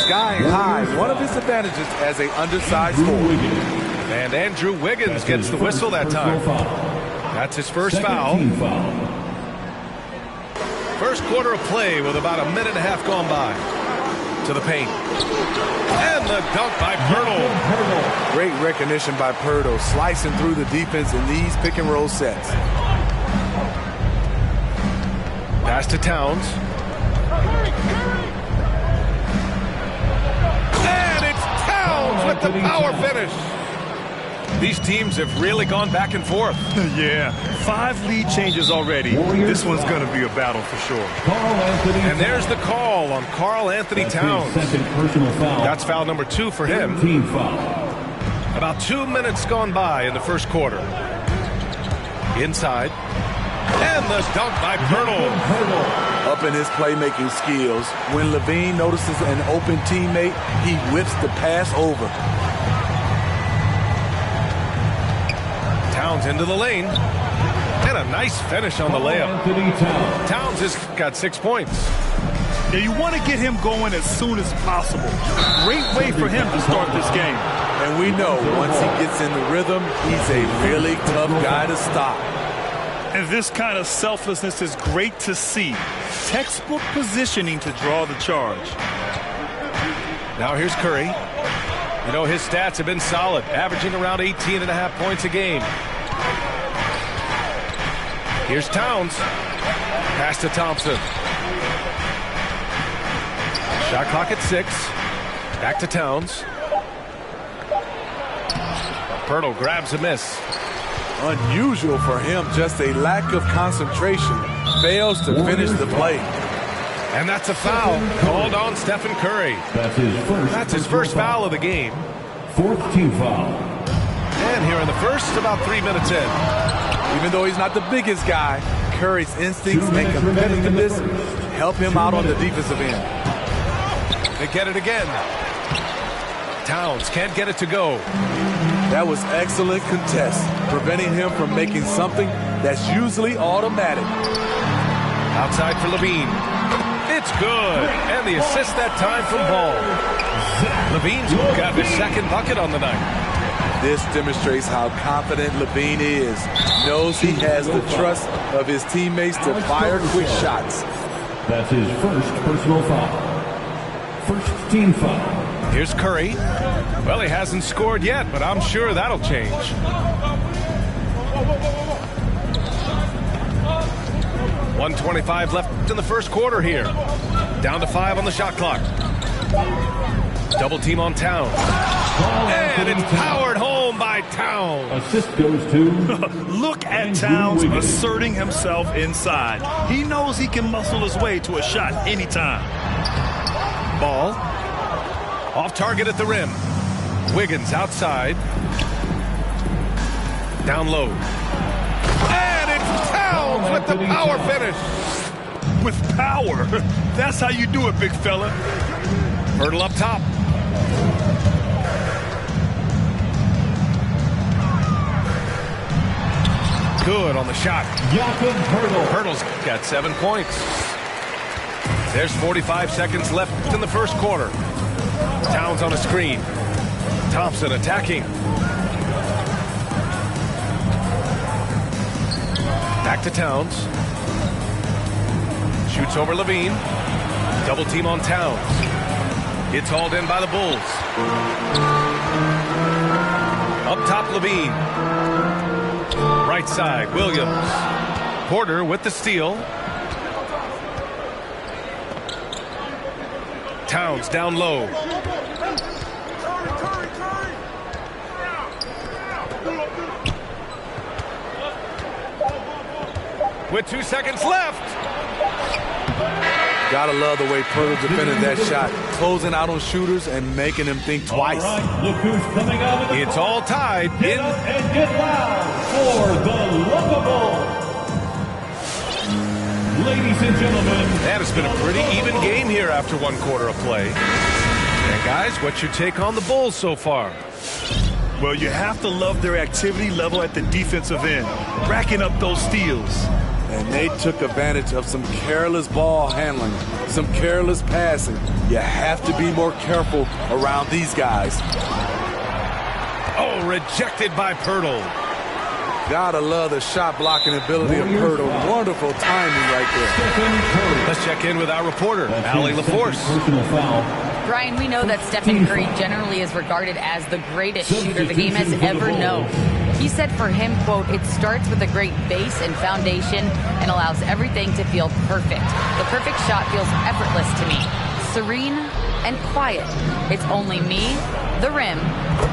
Sky high, one of his advantages as an undersized forward. And Andrew Wiggins gets the whistle that time. That's his first foul. First quarter of play with about a minute and a half gone by. To the paint. And the dunk by Poeltl. Great recognition by Poeltl, slicing through the defense in these pick and roll sets. Pass to Towns. And it's Towns with the power finish. These teams have really gone back and forth. Yeah, 5 lead changes already. This one's going to be a battle for sure. And there's the call on Karl Anthony Towns. That's foul number 2 for him. About 2 minutes gone by in the first quarter. Inside. And the dunk by Poeltl. Up in his playmaking skills, when Levine notices an open teammate, he whips the pass over. Towns into the lane. And a nice finish on the layup. Towns has got 6 points. Yeah, you want to get him going as soon as possible. Great way for him to start this game. And we know once he gets in the rhythm, he's a really tough guy to stop. And this kind of selflessness is great to see. Textbook positioning to draw the charge. Now here's Curry. You know, his stats have been solid, averaging around 18.5 points a game. Here's Towns. Pass to Thompson. Shot clock at 6. Back to Towns. Poeltl grabs a miss. Unusual for him, just a lack of concentration. Fails to finish the play. And that's a foul called on Stephen Curry. That's his first foul of the game. 4th team foul. And here in the first, about 3 minutes in. Even though he's not the biggest guy, Curry's instincts and competitiveness help him out on the defensive end. They get it again. Towns can't get it to go. That was excellent contest, preventing him from making something that's usually automatic. Outside for Levine. It's good. And the assist that time from Ball. Levine's got his second bucket on the night. This demonstrates how confident Levine is. Knows he has the trust of his teammates to fire quick shots. That's his first personal foul. First team foul. Here's Curry. Well, he hasn't scored yet, but I'm sure that'll change. .125 left in the first quarter here. Down to 5 on the shot clock. Double team on Towns. And it's powered home by Towns. Assist goes to... Look at Towns asserting himself inside. He knows he can muscle his way to a shot anytime. Ball. Off target at the rim. Wiggins outside. Down low. And it's Towns with the power finish. With power. That's how you do it, big fella. Poeltl up top. Good on the shot. Jakob Poeltl. Poeltl's got 7 points. There's 45 seconds left in the first quarter. Towns on a screen. Thompson attacking. Back to Towns. Shoots over Levine. Double team on Towns. It's hauled in by the Bulls. Up top, Levine. Right side, Williams. Porter with the steal. Towns down low. With 2 seconds left. Gotta love the way Poeltl defended that shot, closing out on shooters and making them think twice. All right, look who's coming out of the It's all tied. Get up and get loud for the Lovable. Ladies and gentlemen, That has been a pretty even game here after 1 quarter of play. And guys, what's your take on the Bulls so far? Well, you have to love their activity level at the defensive end, racking up those steals. And they took advantage of some careless ball handling, some careless passing. You have to be more careful around these guys. Oh, rejected by Poeltl. Gotta love the shot blocking ability of Poeltl. Wonderful timing right there. Let's check in with our reporter, Allie LaForce. Brian, we know that Stephen Curry generally is regarded as the greatest shooter the game has ever known. He said for him, quote, "It starts with a great base and foundation and allows everything to feel perfect. The perfect shot feels effortless to me. Serene and quiet. It's only me, the rim,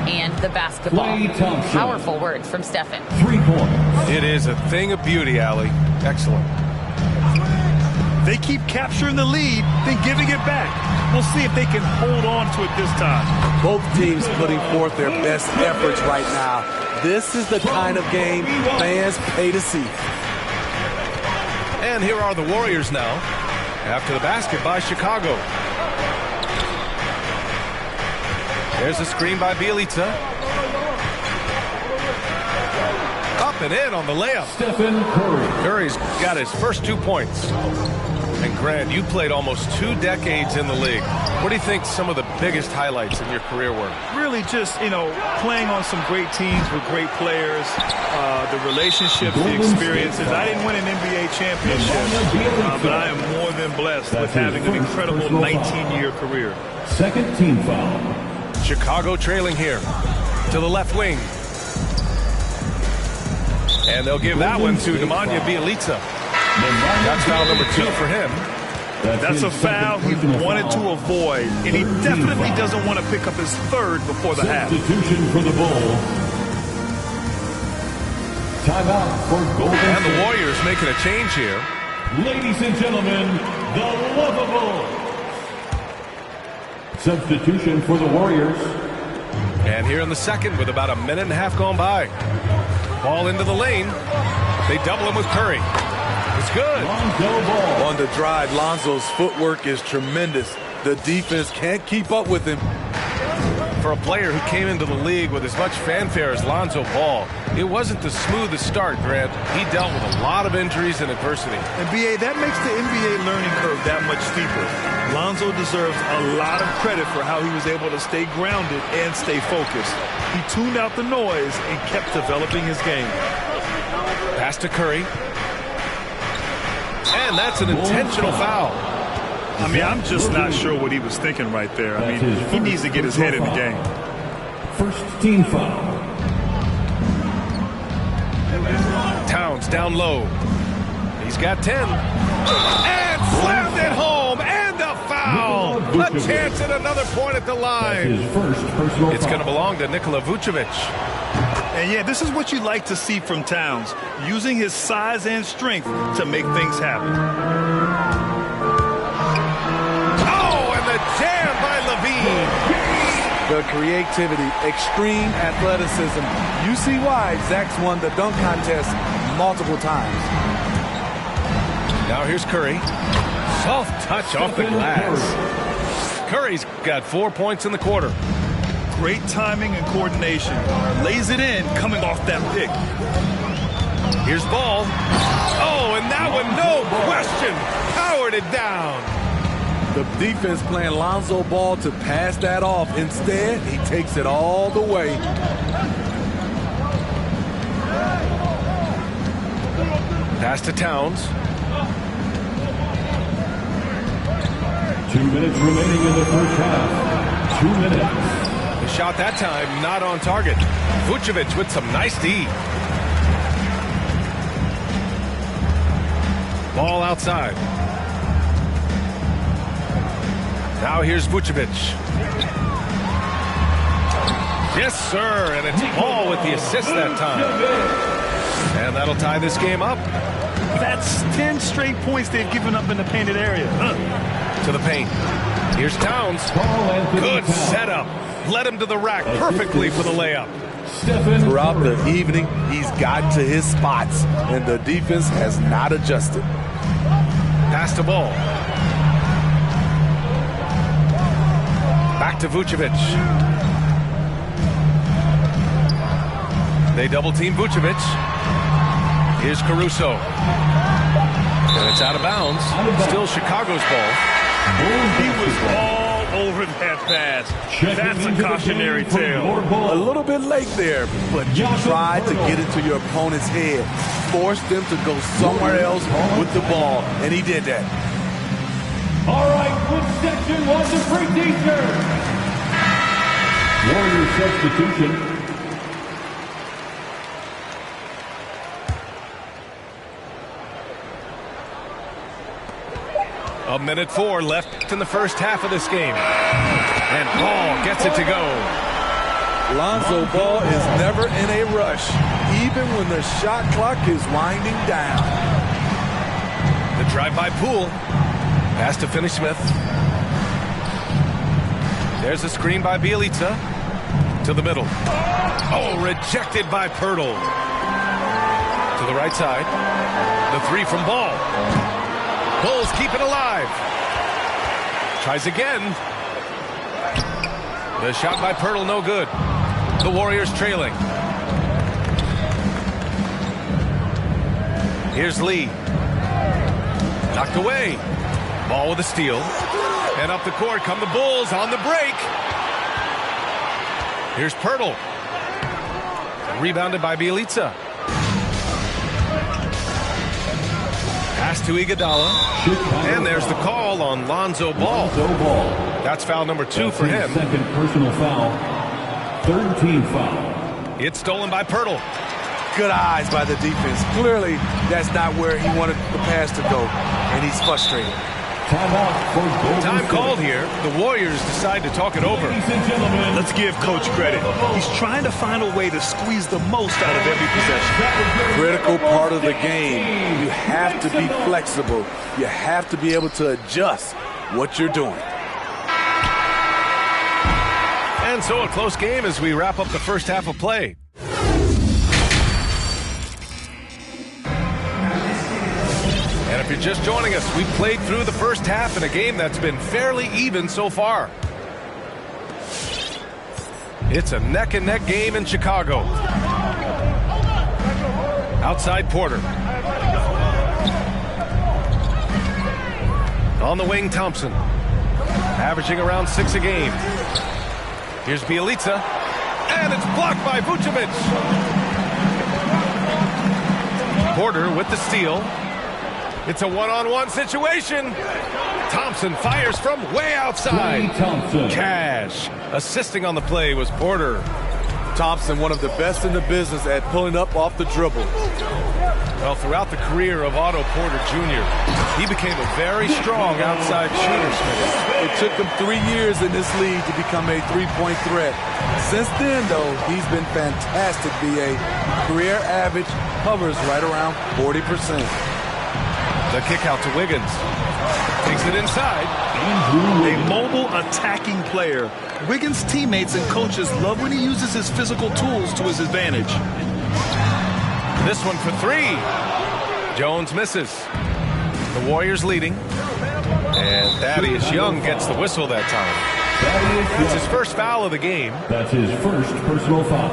and the basketball." Powerful words from Stephen. 3 points. It is a thing of beauty, Allie. Excellent. They keep capturing the lead, then giving it back. We'll see if they can hold on to it this time. Both teams putting forth their best efforts right now. This is the kind of game fans pay to see. And here are the Warriors now, after the basket by Chicago. There's a screen by Bjelica. Up and in on the layup. Stephen Curry. Curry's got his first 2 points. And Grant, you played almost 2 decades in the league. What do you think some of the biggest highlights in your career were? Really just, playing on some great teams with great players, the relationships, the experiences. I didn't win an NBA championship, but I am more than blessed with having an incredible 19-year career. Second team foul. Chicago trailing here to the left wing. And they'll give that one to Nemanja Bjelica. That's foul number 2 for him. That's a foul he wanted to avoid, and he definitely doesn't want to pick up his third before the half. Substitution for the Bulls. Timeout for Golden State. And the Warriors making a change here. Ladies and gentlemen, the Lovables. Substitution for the Warriors. And here in the second with about a minute and a half gone by. Ball into the lane. They double him with Curry. It's good. On the drive, Lonzo's footwork is tremendous. The defense can't keep up with him. For a player who came into the league with as much fanfare as Lonzo Ball, it wasn't the smoothest start, Grant. He dealt with a lot of injuries and adversity. And B.A., that makes the NBA learning curve that much steeper. Lonzo deserves a lot of credit for how he was able to stay grounded and stay focused. He tuned out the noise and kept developing his game. Pass to Curry. And that's an intentional foul. I mean, I'm just not sure what he was thinking right there. I mean, he needs to get his head in the game. First team foul. Towns down low. He's got 10. And slammed it home. And a foul. A chance at another point at the line. It's going to belong to Nikola Vucevic. And yeah, this is what you like to see from Towns, using his size and strength to make things happen. Oh, and the jam by Levine. The creativity, extreme athleticism. You see why Zach's won the dunk contest multiple times. Now here's Curry. Soft touch off the glass. Curry's got 4 points in the quarter. Great timing and coordination. Lays it in, coming off that pick. Here's Ball. Oh, and that one, no question, powered it down. The defense playing Lonzo Ball to pass that off. Instead, he takes it all the way. Pass to Towns. 2 minutes remaining in the first half. 2 minutes. The shot that time not on target. Vucevic with some nice D. Ball outside. Now here's Vucevic. Yes, sir, and it's Ball with the assist that time. And that'll tie this game up. That's 10 straight points they've given up in the painted area. To the paint. Here's Towns. Good setup. Led him to the rack perfectly for the layup. Throughout the evening, he's gotten to his spots, and the defense has not adjusted. Pass to Ball. Back to Vucevic. They double team Vucevic. Here's Caruso. It's out of bounds. Still Chicago's ball. He was all over that pass. That's a cautionary tale. A little bit late there, but you tried to get into your opponent's head. Forced them to go somewhere else with the ball, and he did that. All right, with section 1 to free t-shirt. Warrior substitution. A minute 4 left in the first half of this game. And Ball gets it to go. Lonzo Ball is never in a rush, even when the shot clock is winding down. The drive by Poole. Pass to Finney-Smith. There's a screen by Bjelica. To the middle. Oh, rejected by Poeltl. To the right side. The three from Ball. Bulls keep it alive. Tries again. The shot by Poeltl, no good. The Warriors trailing. Here's Lee. Knocked away. Ball with a steal. And up the court come the Bulls on the break. Here's Poeltl. Rebounded by Bjelica. Pass to Iguodala. And there's the call on Lonzo Ball. That's foul number 2 for him. Second personal foul. Third team foul. It's stolen by Poeltl. Good eyes by the defense. Clearly, that's not where he wanted the pass to go, and he's frustrated. Time called here. The Warriors decide to talk it over. Let's give Coach credit. He's trying to find a way to squeeze the most out of every possession. Critical part of the game. You have to be flexible. You have to be able to adjust what you're doing. And so a close game as we wrap up the first half of play. And if you're just joining us, we've played through the first half in a game that's been fairly even so far. It's a neck-and-neck game in Chicago. Outside Porter. On the wing, Thompson. Averaging around 6 a game. Here's Bjelica. And it's blocked by Vucevic. Porter with the steal. It's a one-on-one situation. Thompson fires from way outside. Cash. Assisting on the play was Porter. Thompson, one of the best in the business at pulling up off the dribble. Well, throughout the career of Otto Porter Jr., he became a very strong outside shooter, Smith. It took him 3 years in this league to become a three-point threat. Since then, though, he's been fantastic, B.A. Career average hovers right around 40%. The kick out to Wiggins. Takes it inside. A mobile attacking player. Wiggins' teammates and coaches love when he uses his physical tools to his advantage. This one for 3. Jones misses. The Warriors leading. And Thaddeus Young gets the whistle that time. That's his first foul of the game. That's his first personal foul.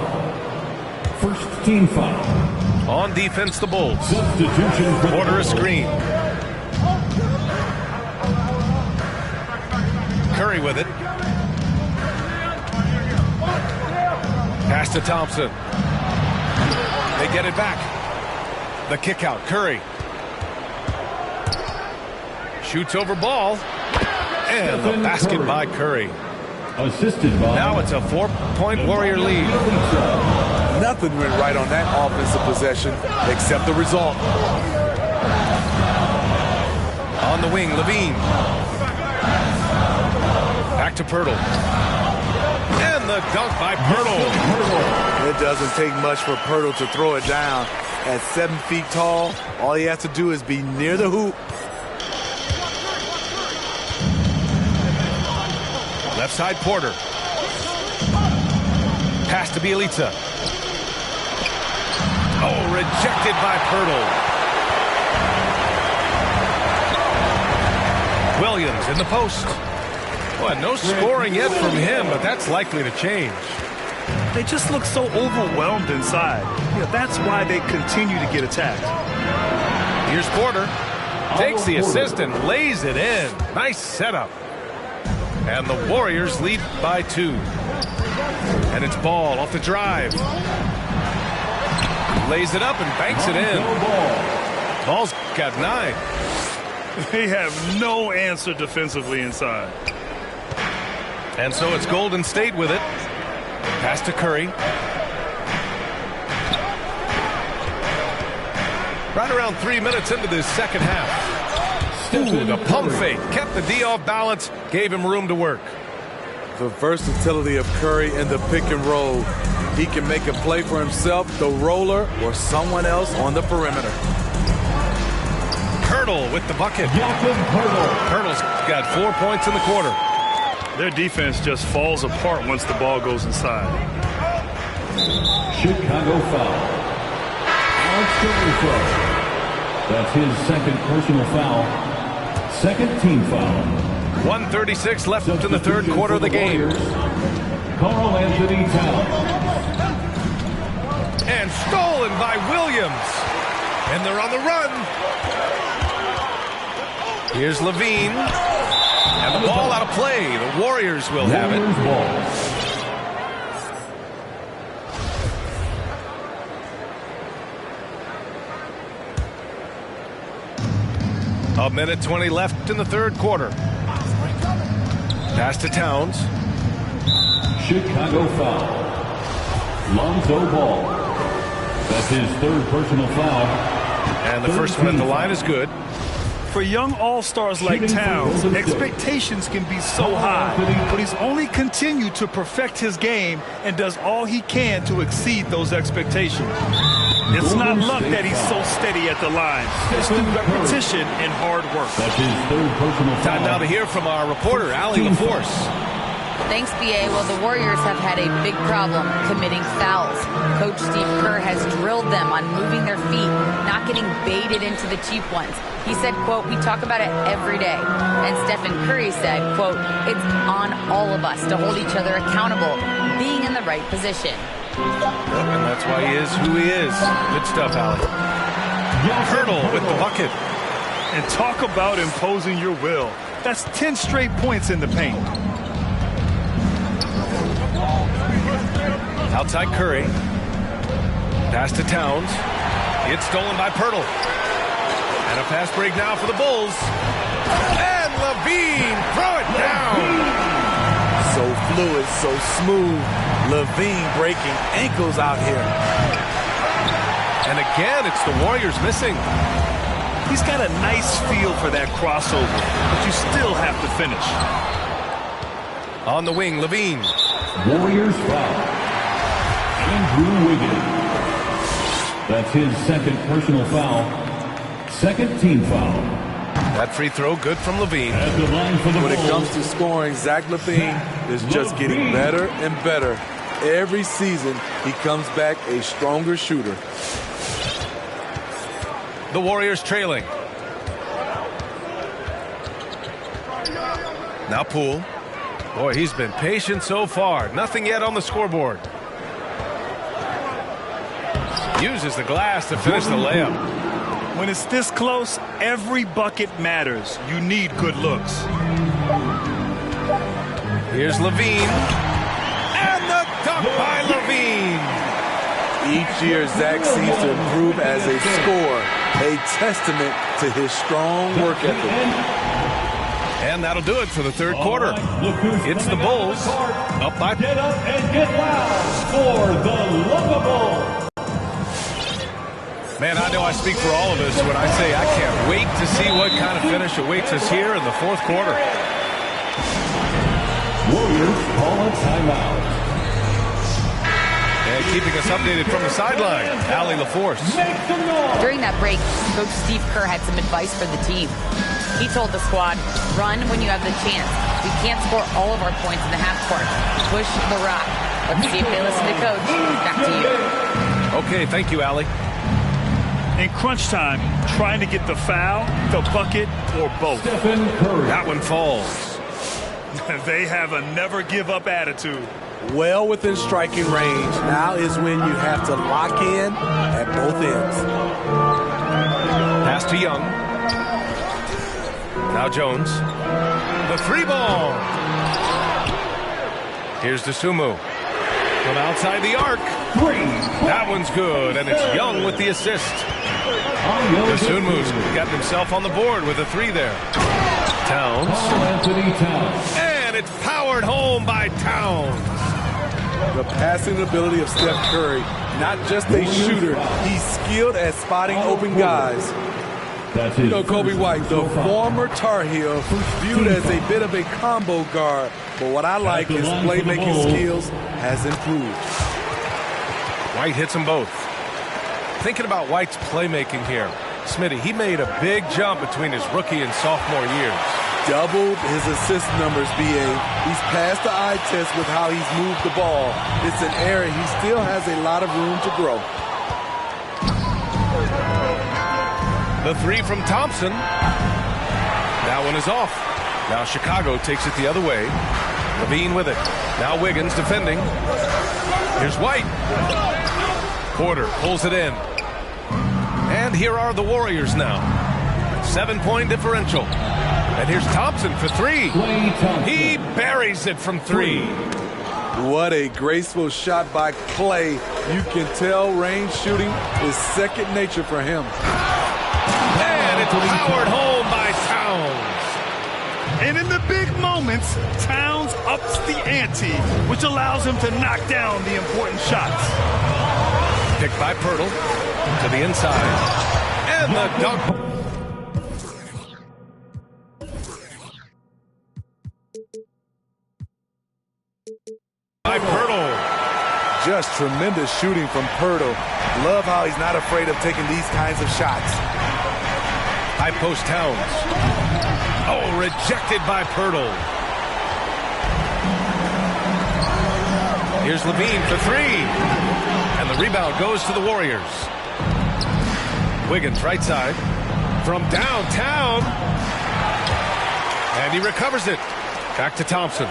First team foul. On defense, the Bulls. Substitution. Porter a screen. Curry with it. Pass to Thompson. They get it back. The kick out, Curry. Shoots over Ball. And the basket by Curry. Assisted by. Now it's a 4-point Warrior lead. Nothing went right on that offensive possession except the result. On the wing, Levine. Back to Poeltl. And the dunk by Poeltl. It doesn't take much for Poeltl to throw it down. At 7 feet tall, all he has to do is be near the hoop. Left side, Porter. Pass to Bjelica. Oh, rejected by Poeltl. Williams in the post. Well, no scoring yet from him, but that's likely to change. They just look so overwhelmed inside. Yeah, that's why they continue to get attacked. Here's Porter. Takes the assist and lays it in. Nice setup. And the Warriors lead by 2. And it's Ball off the drive. Lays it up and banks it in. Ball's got 9. They have no answer defensively inside. And so it's Golden State with it. Pass to Curry. Right around 3 minutes into this second half. Ooh, the pump fake. Kept the D off balance. Gave him room to work. The versatility of Curry in the pick and roll. He can make a play for himself, the roller, or someone else on the perimeter. Hurdle with the bucket. Hurdle's got 4 points in the quarter. Their defense just falls apart once the ball goes inside. Chicago foul. Alex Caruso. That's his second personal foul. Second team foul. 1:36 left in the third quarter of the game. Karl-Anthony Towns. And stolen by Williams. And they're on the run. Here's Levine. And the ball out of play. The Warriors will have it. A minute 20 left in the third quarter. Pass to Towns. Chicago foul. Lonzo Ball. That's his third personal foul. And the first one at the line is good. For young all-stars like Towns, expectations can be so high, but he's only continued to perfect his game and does all he can to exceed those expectations. It's not luck that he's so steady at the line. It's through repetition and hard work. That's his third personal foul. Time now to hear from our reporter, Allie LaForce. Thanks, B.A. Well, the Warriors have had a big problem committing fouls. Coach Steve Kerr has drilled them on moving their feet, not getting baited into the cheap ones. He said, quote, "We talk about it every day." And Stephen Curry said, quote, "It's on all of us to hold each other accountable, being in the right position." And that's why he is who he is. Good stuff, Allie. Hurdle with the bucket. And talk about imposing your will. That's 10 straight points in the paint. Outside Curry. Pass to Towns. It's stolen by Pirtle. And a fast break now for the Bulls. And Levine, throw it down. So fluid, so smooth. Levine breaking ankles out here. And again, it's the Warriors missing. He's got a nice feel for that crossover, but you still have to finish. On the wing, Levine. Warriors foul. Andrew Wiggins. That's his second personal foul. Second team foul. That free throw good from Levine. When it comes to scoring, Zach LaVine is just getting better and better. Every season, he comes back a stronger shooter. The Warriors trailing. Now Poole. Boy, he's been patient so far. Nothing yet on the scoreboard. Uses the glass to finish the layup. When it's this close, every bucket matters. You need good looks. Here's Levine. And the dunk by Levine. Each year, Zach seems to improve as a scorer, a testament to his strong work ethic. And that'll do it for the third quarter. It's the Bulls up by. Get up and get loud for the Lovable. Man, I know I speak for all of us when I say I can't wait to see what kind of finish awaits us here in the fourth quarter. Warriors call a timeout. And keeping us updated from the sideline, Allie LaForce. During that break, Coach Steve Kerr had some advice for the team. He told the squad, run when you have the chance. We can't score all of our points in the half court. Push the rock. Let's see if they listen to Coach. Back to you. Okay, thank you, Allie. In crunch time, trying to get the foul, the bucket, or both. Stephen Curry. That one falls. They have a never-give-up attitude. Well within striking range. Now is when you have to lock in at both ends. Pass to Young. Now Jones. The 3-ball. Here's Dosunmu. From outside the arc. That one's good, and it's Young with the assist. Dosunmu's gotten himself on the board with a 3 there. Towns. And it's powered home by Towns. The passing ability of Steph Curry, not just a shooter, he's skilled at spotting open guys. You know, Kobe White, the former Tar Heel, viewed as a bit of a combo guard, but what I like is playmaking skills has improved. White hits them both. Thinking about White's playmaking here, Smitty, he made a big jump between his rookie and sophomore years. Doubled his assist numbers, B.A. He's passed the eye test with how he's moved the ball. It's an area he still has a lot of room to grow. The 3 from Thompson. That one is off. Now Chicago takes it the other way. Levine with it. Now Wiggins defending. Here's White. Porter pulls it in. And here are the Warriors now. 7-point differential. And here's Thompson for 3. He buries it from 3. What a graceful shot by Clay. You can tell range shooting is second nature for him. And it's powered home by Towns. And in the big moments, Towns ups the ante, which allows him to knock down the important shots. Picked by Pirtle to the inside. And the dunk. By Pirtle. Just tremendous shooting from Pirtle. Love how he's not afraid of taking these kinds of shots. High post Towns. Oh, rejected by Pirtle. Here's Levine for 3. And the rebound goes to the Warriors. Wiggins right side. From downtown. And he recovers it. Back to Thompson.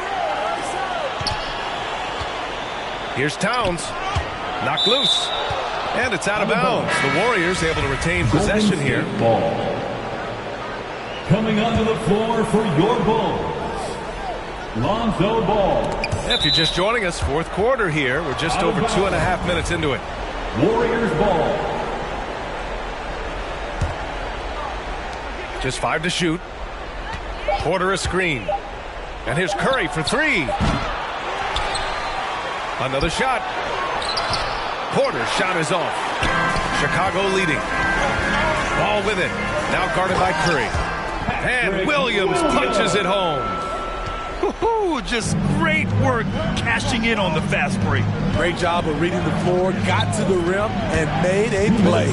Here's Towns. Knocked loose. And it's out of bounds. The Warriors able to retain possession here. Coming onto the floor for your Bulls, Lonzo Ball. If you're just joining us, fourth quarter here. We're just over 2.5 minutes into it. Warriors ball. Just 5 to shoot. Porter a screen. And here's Curry for 3. Another shot. Porter's shot is off. Chicago leading. Ball with it. Now guarded by Curry. And Williams punches it home. Just great work cashing in on the fast break. Great job of reading the floor, got to the rim, and made a play.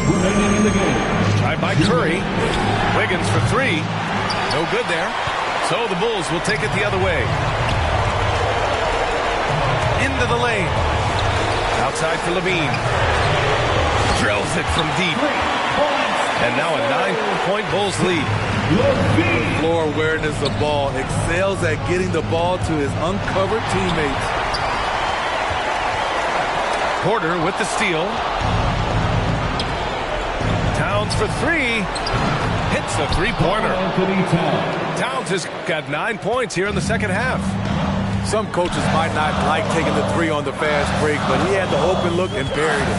Tried by Curry. Wiggins for 3. No good there. So the Bulls will take it the other way. Into the lane. Outside for Levine. Drills it from deep. And now a 9-point Bulls lead. Floor awareness of ball. Excels at getting the ball to his uncovered teammates. Porter with the steal. Towns for 3. Hits the 3-pointer. Towns has got 9 points here in the second half. Some coaches might not like taking the 3 on the fast break, but he had the open look and buried it.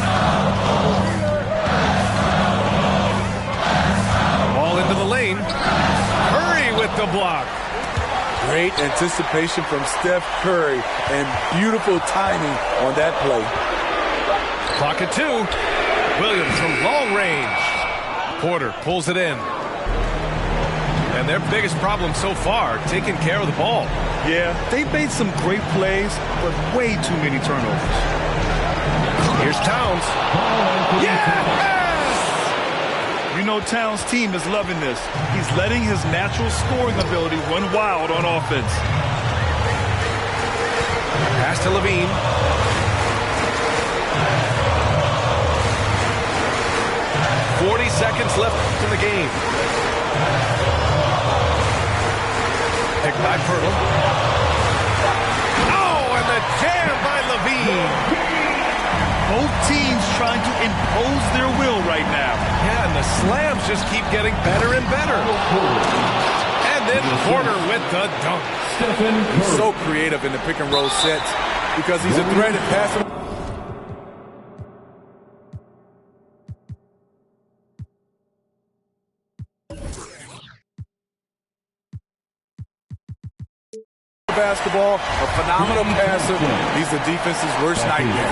Ball into the lane. Curry with the block. Great anticipation from Steph Curry and beautiful timing on that play. Clock at 2. Williams from long range. Porter pulls it in. And their biggest problem so far, taking care of the ball. Yeah, they've made some great plays, but way too many turnovers. Here's Towns. Yes! You know Towns' team is loving this. He's letting his natural scoring ability run wild on offense. Pass to Levine. Seconds left in the game. Picked by Pirtle. Oh, and the jam by Levine. Both teams trying to impose their will right now. Yeah, and the slams just keep getting better and better. And it. Porter with the dunk. He's so creative in the pick and roll sets because he's a threat at passing. Basketball, a phenomenal passer. He's the defense's worst nightmare.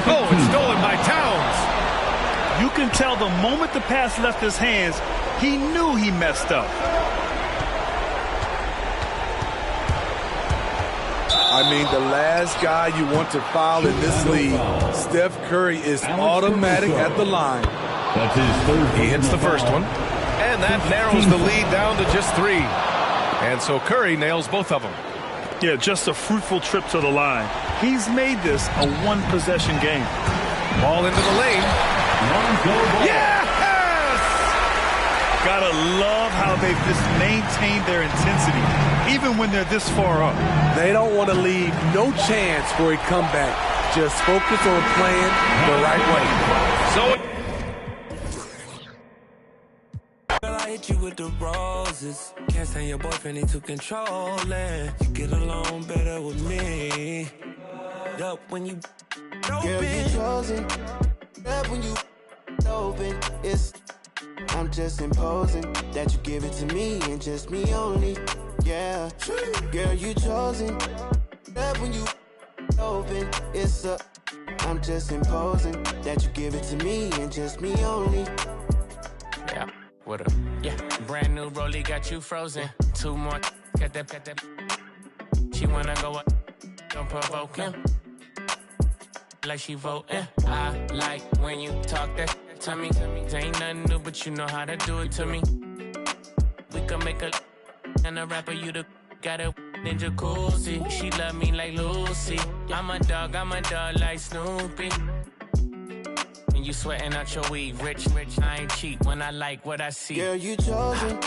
Oh, it's stolen by Towns. You can tell the moment the pass left his hands, he knew he messed up. I mean, the last guy you want to foul in this league, Steph Curry, is automatic at the line. That's his third. He hits the first one, and that narrows the lead down to just 3. And so Curry nails both of them. Yeah, just a fruitful trip to the line. He's made this a one-possession game. Ball into the lane. Yes! Gotta love how they've just maintained their intensity, even when they're this far up. They don't want to leave no chance for a comeback. Just focus on playing the right way. So I hit you with the roses. Can't stand your boyfriend, he too controlling. You get along better with me. Up when you Girl, you chosen. Up when you open. I'm just imposing that you give it to me and just me only. Yeah. Girl, you chosen. Up when you open. I'm just imposing that you give it to me and just me only. Yeah, what up? Yeah, brand new rollie got you frozen. 2 more, got that. She wanna go up, don't provoke him. Like she voting. I like when you talk that to me. Ain't nothing new, but you know how to do it to me. We can make a and a rapper, you the got a ninja coolsy. She love me like Lucy. I'm a dog like Snoopy. You sweating out your weed, rich, I ain't cheap when I like what I see. Girl, you chosen.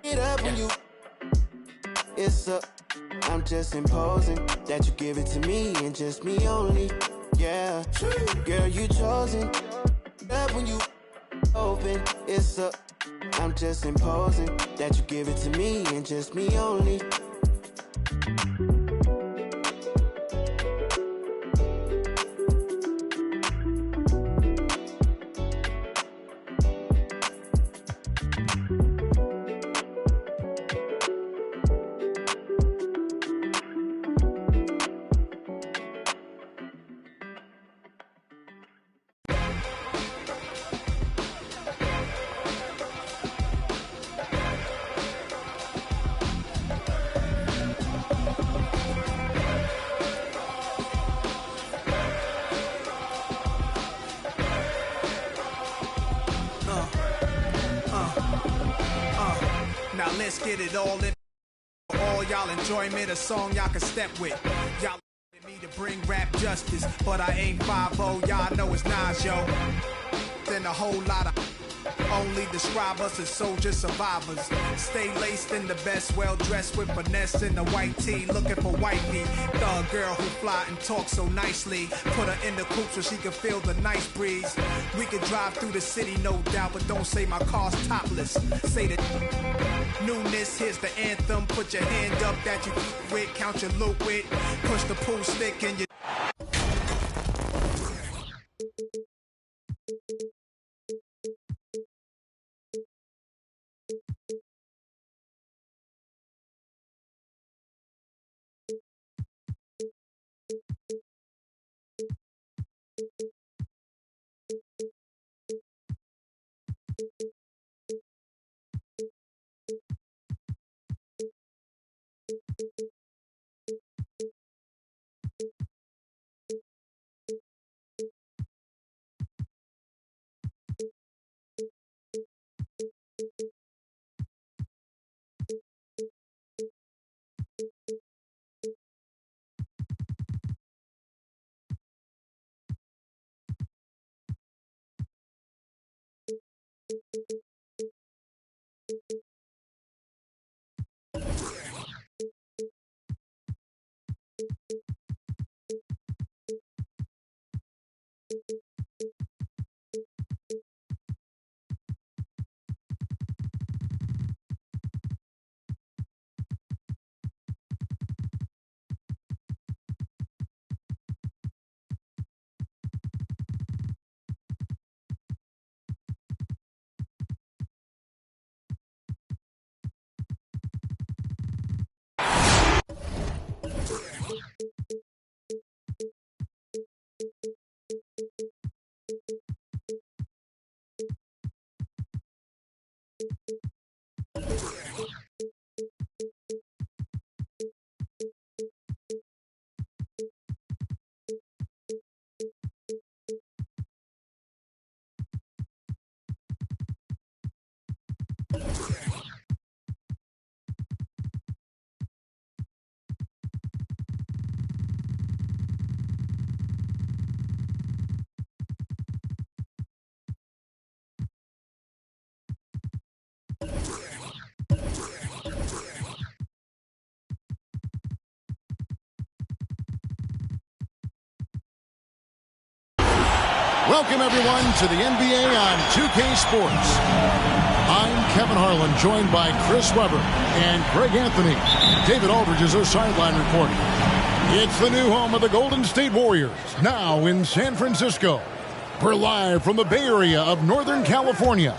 It up when you. I'm just imposing that you give it to me and just me only. Yeah. Girl, you chosen. Up when you open. I'm just imposing that you give it to me and just me only. Now let's get it all in. All y'all enjoyment, a song y'all can step with. Y'all me to bring rap justice, but I ain't 5-0. Y'all know it's Nas, yo. Then a whole lot of only describe us as soldier survivors. Stay laced in the best, well dressed with finesse in the white tee, looking for wifey. Thug girl who fly and talk so nicely. Put her in the coupe so she can feel the nice breeze. We can drive through the city, no doubt, but don't say my car's topless. Say the newness, here's the anthem. Put your hand up that you with, count your loot with. Push the pool stick in your Welcome, everyone, to the NBA on 2K Sports. I'm Kevin Harlan, joined by Chris Webber and Greg Anthony. David Aldridge is our sideline reporter. It's the new home of the Golden State Warriors, now in San Francisco. We're live from the Bay Area of Northern California.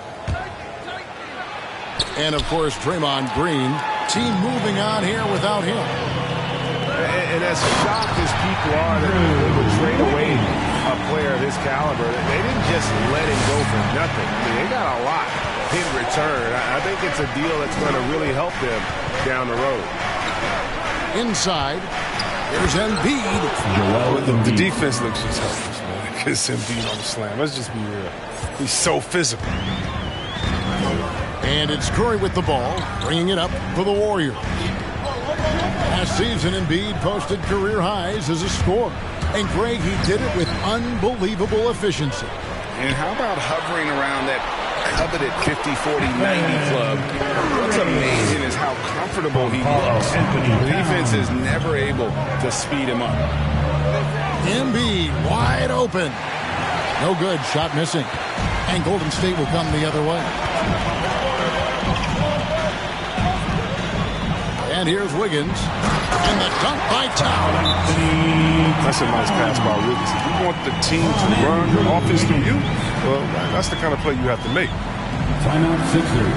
And, of course, Draymond Green. Team moving on here without him. And as shocked as people are that they would trade away a player of his caliber, they didn't just let him go for nothing. I mean, they got a lot in return. I think it's a deal that's going to really help them down the road. Inside, there's Embiid. The defense looks just helpless, man. Because Embiid on the slam. Let's just be real. He's so physical. And it's Curry with the ball, bringing it up for the Warriors. Last season, Embiid posted career highs as a scorer. And, Greg, he did it with unbelievable efficiency. And how about hovering around that coveted 50, 40, 90 club? What's amazing is how comfortable he looks. The defense is never able to speed him up. Embiid wide open. No good. Shot missing. And Golden State will come the other way. And here's Wiggins. And the dunk by Town. That's a nice pass by Wiggins. If you want the team to run the offense through you, well, that's the kind of play you have to make. Timeout Sixers.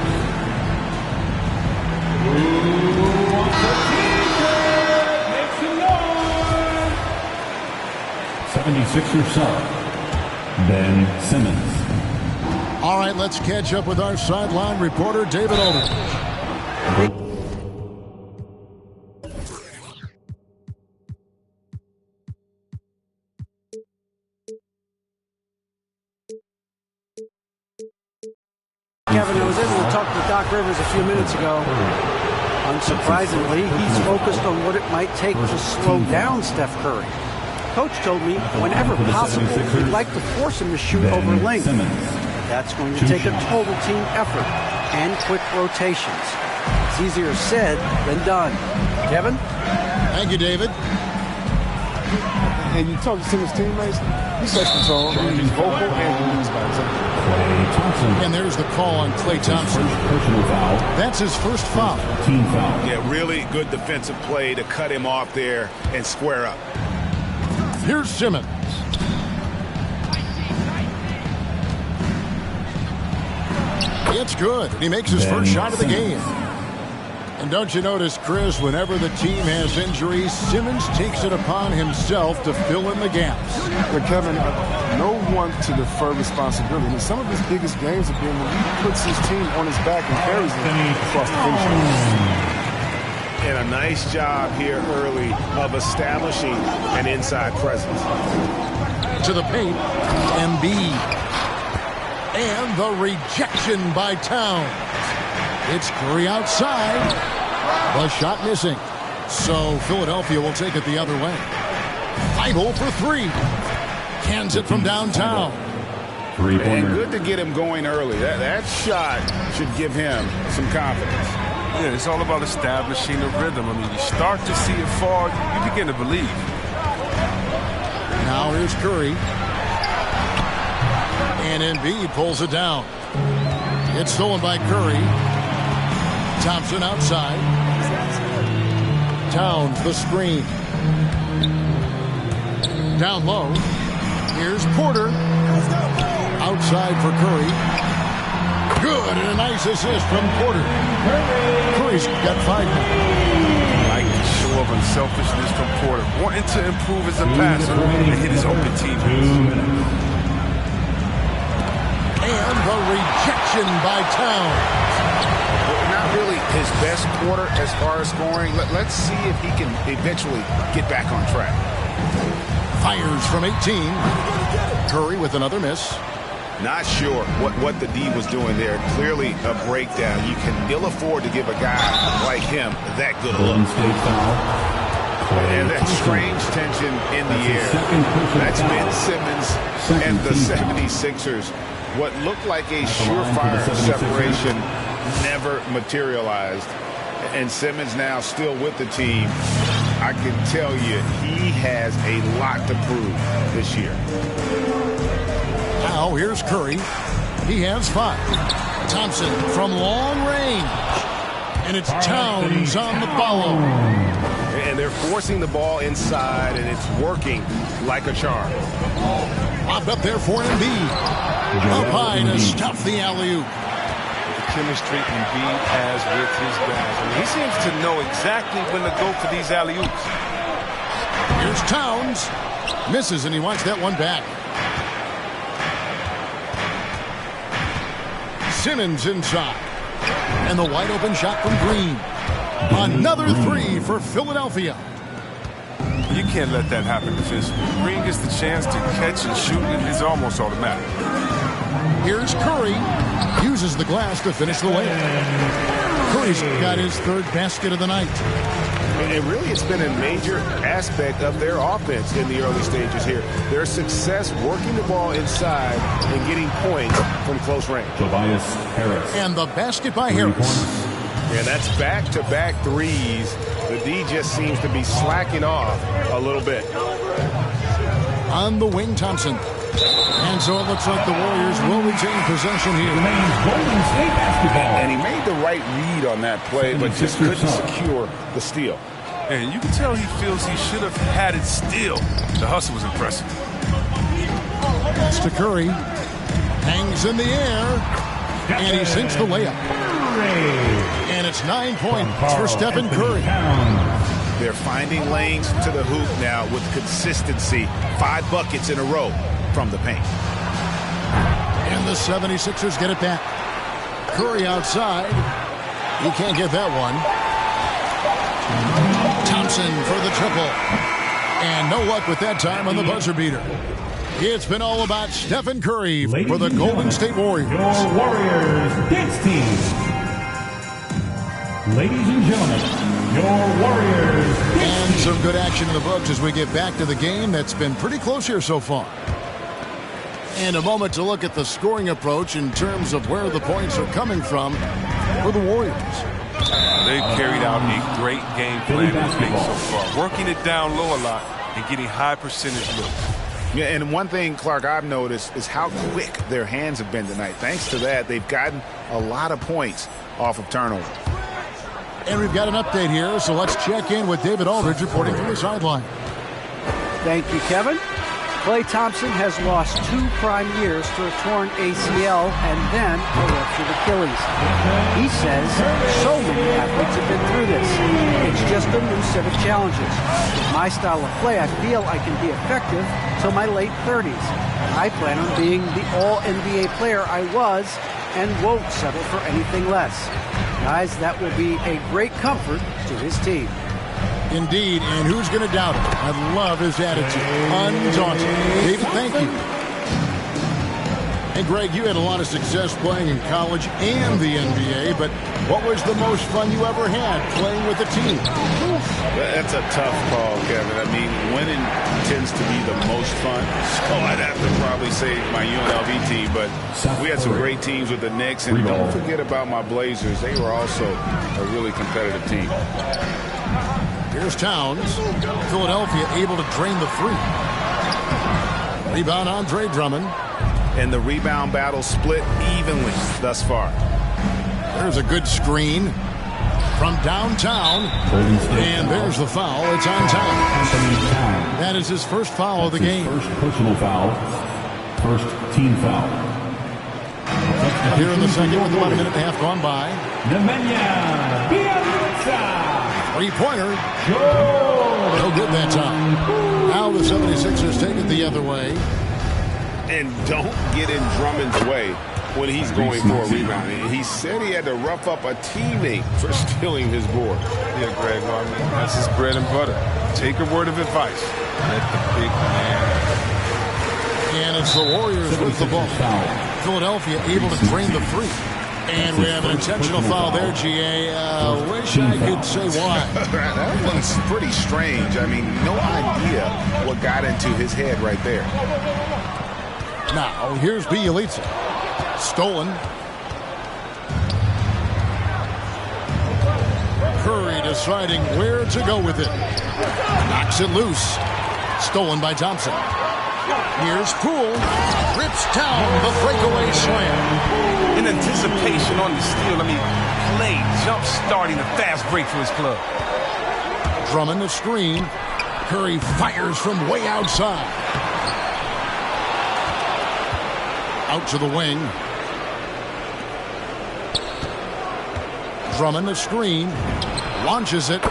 76ers sub, Ben Simmons. All right, let's catch up with our sideline reporter, David Aldridge. Kevin, I was able to talk to Doc Rivers a few minutes ago. Unsurprisingly, he's focused on what it might take to slow down Steph Curry. Coach told me whenever possible, we'd like to force him to shoot over length. That's going to take a total team effort and quick rotations. It's easier said than done. Kevin? Thank you, David. And you talk to Simmons' teammates, he sets the tone. He's vocal and he leads by example. And there's the call on Klay Thompson. That's his first foul. Team foul. Yeah, really good defensive play to cut him off there and square up. Here's Simmons. It's good. He makes his first shot of the game. And don't you notice, Chris, whenever the team has injuries, Simmons takes it upon himself to fill in the gaps. But Kevin, no one to defer responsibility. I mean, some of his biggest games have been when he puts his team on his back and carries them across the finish line. And a nice job here early of establishing an inside presence. To the paint, Embiid. And the rejection by Towns. It's Curry outside. The shot missing. So Philadelphia will take it the other way. Feigl for three. Cans it from downtown. And good to get him going early. That shot should give him some confidence. Yeah, it's all about establishing the rhythm. I mean, you start to see it fall, you begin to believe. Now here's Curry. And Embiid pulls it down. It's stolen by Curry. Thompson outside. Towns the screen. Down low. Here's Porter. Outside for Curry. Good, and a nice assist from Porter. Curry's got 5 now. Like the show of unselfishness from Porter. Wanting to improve as a passer and hit his open teammates. And the rejection by Towns. Not really his best quarter as far as scoring. Let's see if he can eventually get back on track. Fires from 18. Curry with another miss. Not sure what the D was doing there. Clearly a breakdown. You can ill afford to give a guy like him that good a look. And that strange tension in the air. That's Ben Simmons and the 76ers. What looked like a surefire separation never materialized. And Simmons now still with the team. I can tell you he has a lot to prove this year. Now here's Curry. He has 5. Thompson from long range. And it's Towns on the follow. And they're forcing the ball inside, and it's working like a charm. Popped up there for Embiid. Up high to stuff the alley-oop. The chemistry Embiid has with his guys. I mean, he seems to know exactly when to go for these alley-oops. Here's Towns. Misses, and he wants that one back. Simmons inside. And the wide open shot from Green. Another 3 for Philadelphia. You can't let that happen defensively. Green gets the chance to catch and shoot, and it's almost automatic. Here's Curry. Uses the glass to finish the layup. Curry's got his 3rd basket of the night. And really, it's been a major aspect of their offense in the early stages here. Their success working the ball inside and getting points from close range. Tobias Harris. And the basket by Harris. And that's back-to-back threes. The D just seems to be slacking off a little bit. On the wing, Thompson. And so it looks like the Warriors will retain possession here. Golden State basketball. And he made the right read on that play, but just couldn't secure the steal. And you can tell he feels he should have had it still. The hustle was impressive. Pass to Curry. Hangs in the air. And he sinks the layup. And it's 9 points for Stephen Curry. They're finding lanes to the hoop now with consistency. 5 buckets in a row from the paint. And the 76ers get it back. Curry outside. He can't get that one. Thompson for the triple. And no luck with that time on the buzzer beater. It's been all about Stephen Curry for the Golden State Warriors. Your Warriors dance team. Ladies and gentlemen, your Warriors dance And some good action in the books as we get back to the game that's been pretty close here so far. And a moment to look at the scoring approach in terms of where the points are coming from for the Warriors. They've carried out a great game plan this game so far, working it down low a lot and getting high percentage looks. Yeah, and one thing, Clark, I've noticed is how quick their hands have been tonight. Thanks to that, they've gotten a lot of points off of turnover. And we've got an update here, so let's check in with David Aldridge reporting from the sideline. Thank you, Kevin. Klay Thompson has lost 2 prime years to a torn ACL and then a ruptured Achilles. He says so many athletes have been through this. It's just a new set of challenges. With my style of play, I feel I can be effective till my late 30s. I plan on being the all-NBA player I was and won't settle for anything less. Guys, that will be a great comfort to his team. Indeed, and who's going to doubt it? I love his attitude. Undaunted. David, thank you. And Greg, you had a lot of success playing in college and the NBA, but what was the most fun you ever had playing with a team? That's a tough call, Kevin. I mean, winning tends to be the most fun. So I'd have to probably say my UNLV team, but we had some great teams with the Knicks, and don't forget about my Blazers. They were also a really competitive team. Here's Towns. Philadelphia able to drain the 3. Rebound, Andre Drummond. And the rebound battle split evenly thus far. There's a good screen from downtown. And there's the foul. It's on Towns. That is his first foul of the game. First personal foul. First team foul. Here in the second with 1 minute and a half gone by. Nemanja Bjelica. 3-pointer. No good that time. Now the 76ers take it the other way. And don't get in Drummond's way. when he's going for a rebound. He said he had to rough up a teammate for stealing his board. Yeah, Greg, well, I mean, that's his bread and butter. Take a word of advice. Let the big man. And it's the Warriors with the ball. Philadelphia able to drain the three. And we have an intentional foul there, GA. Wish I could say why. That one's pretty strange. I mean, no idea what got into his head right there. Now, here's Bjelica. Stolen. Curry deciding where to go with it. Knocks it loose. Stolen by Thompson. Here's Poole. Rips down the breakaway slam. In anticipation on the steal, play jump starting a fast break for his club. Drummond the screen. Curry fires from way outside. Out to the wing. Drummond the screen. Launches it.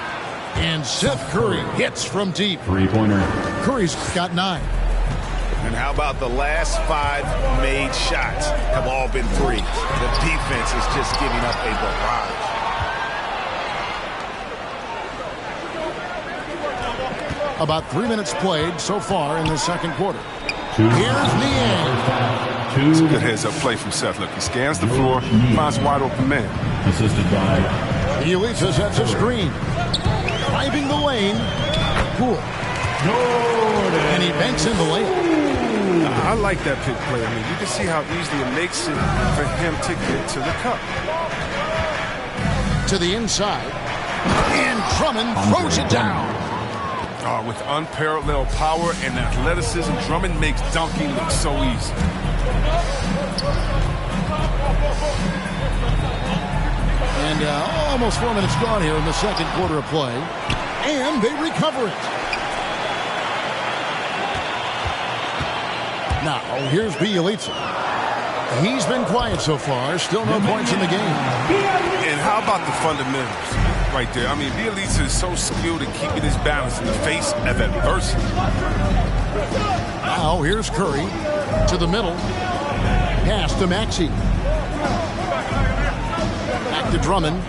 And Seth Curry hits from deep. Three-pointer. Curry's got 9. And how about the last 5 made shots have all been threes? The defense is just giving up a barrage. About 3 minutes played so far in the second quarter. Here's Niang. It's a good heads-up play from Seth. Look, he scans the floor, finds a wide-open man. Assisted by Bjelica sets a screen. Driving the lane. Poole. And he banks in the lane. I like that pick play. You can see how easily it makes it for him to get to the cup. To the inside. And Drummond throws it down. With unparalleled power and athleticism, Drummond makes dunking look so easy. And almost 4 minutes gone here in the second quarter of play. And they recover it. Now, here's Bjelica. He's been quiet so far. Still no points in the game. And how about the fundamentals right there? Bjelica is so skilled at keeping his balance in the face of adversity. Now, here's Curry to the middle. Pass to Maxey. Back to Drummond.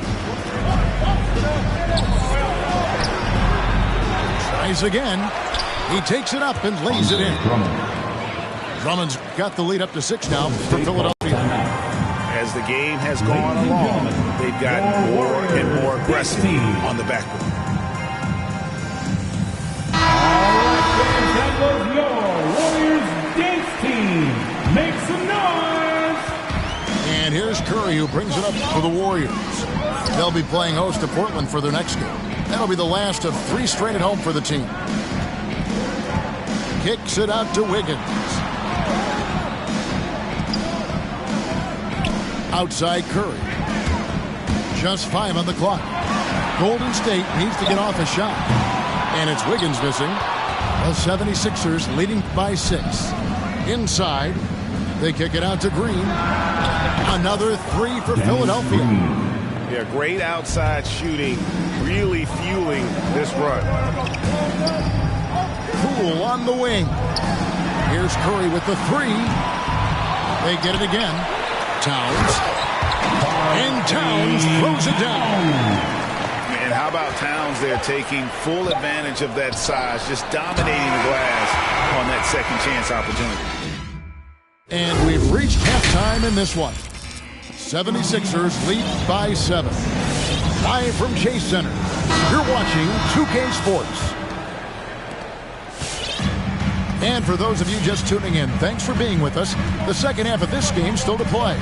Tries again. He takes it up and lays it in. Drummond's got the lead up to 6 now for Philadelphia. As the game has gone along, they've gotten more and more aggressive on the backboard. That was your Warriors dance team. Make some noise. And here's Curry, who brings it up for the Warriors. They'll be playing host to Portland for their next game. That'll be the last of 3 straight at home for the team. Kicks it out to Wiggins. Outside Curry. Just 5 on the clock. Golden State needs to get off a shot. And it's Wiggins missing. The 76ers leading by 6. Inside. They kick it out to Green. Another 3 for Philadelphia. Yeah, great outside shooting. Really fueling this run. Poole on the wing. Here's Curry with the 3. They get it again. Towns. And Towns throws it down. And how about Towns there taking full advantage of that size, just dominating the glass on that second chance opportunity. And we've reached halftime in this one. 76ers lead by 7. Live from Chase Center. You're watching 2K Sports. And for those of you just tuning in, thanks for being with us. The second half of this game still to play.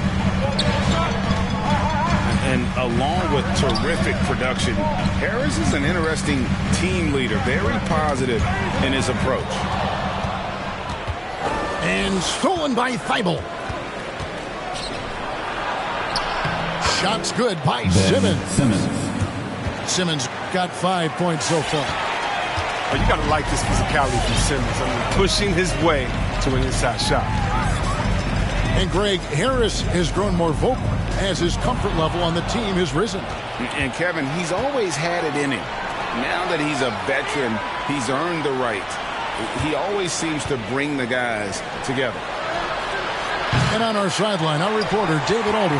And along with terrific production, Harris is an interesting team leader. Very positive in his approach. And stolen by Thibault. Shots good by Simmons. Simmons got 5 points so far. Oh, you got to like this physicality from Simmons. Pushing his way to an inside shot. And Greg, Harris has grown more vocal as his comfort level on the team has risen. And Kevin, he's always had it in him. Now that he's a veteran, he's earned the right. He always seems to bring the guys together. And And on our sideline, our reporter, David Aldridge.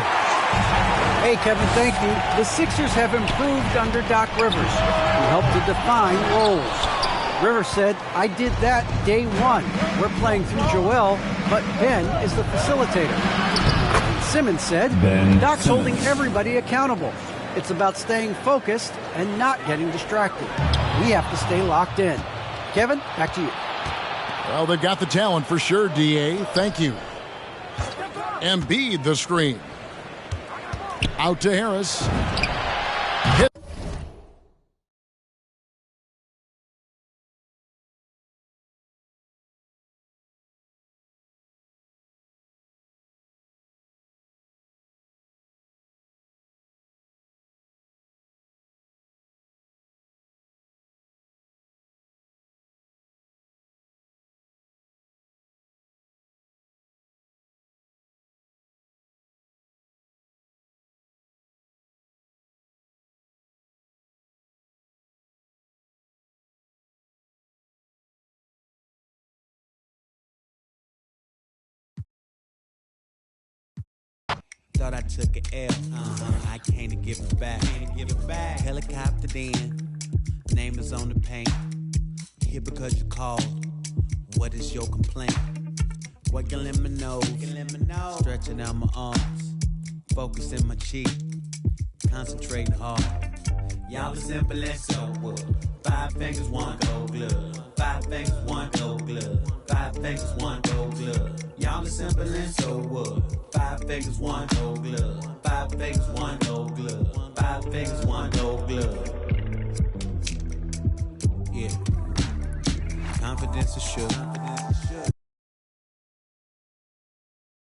Hey, Kevin, thank you. The Sixers have improved under Doc Rivers, who helped to define roles. Rivers said, I did that day one. We're playing through Joel, but Ben is the facilitator. Simmons said, Doc's holding everybody accountable. It's about staying focused and not getting distracted. We have to stay locked in. Kevin, back to you. Well, they've got the talent for sure, D.A. Thank you. Embiid the screen. Out to Harris. Hit. Thought I took an L. I came to give it back. Helicopter in. Name is on the paint. Here because you called. What is your complaint? Working in my nose. Stretching out my arms. Focusing my cheek. Concentrating hard. Y'all are simple and so wood. 5 fingers, 1 gold glove. 5 fingers, 1 gold glove. 5 fingers, 1 gold glove. Y'all are simple and so wood. 5 fingers, 1 gold glove. 5 fingers, 1 gold glove. 5 fingers, 1 gold glove. Yeah. Confidence is sure.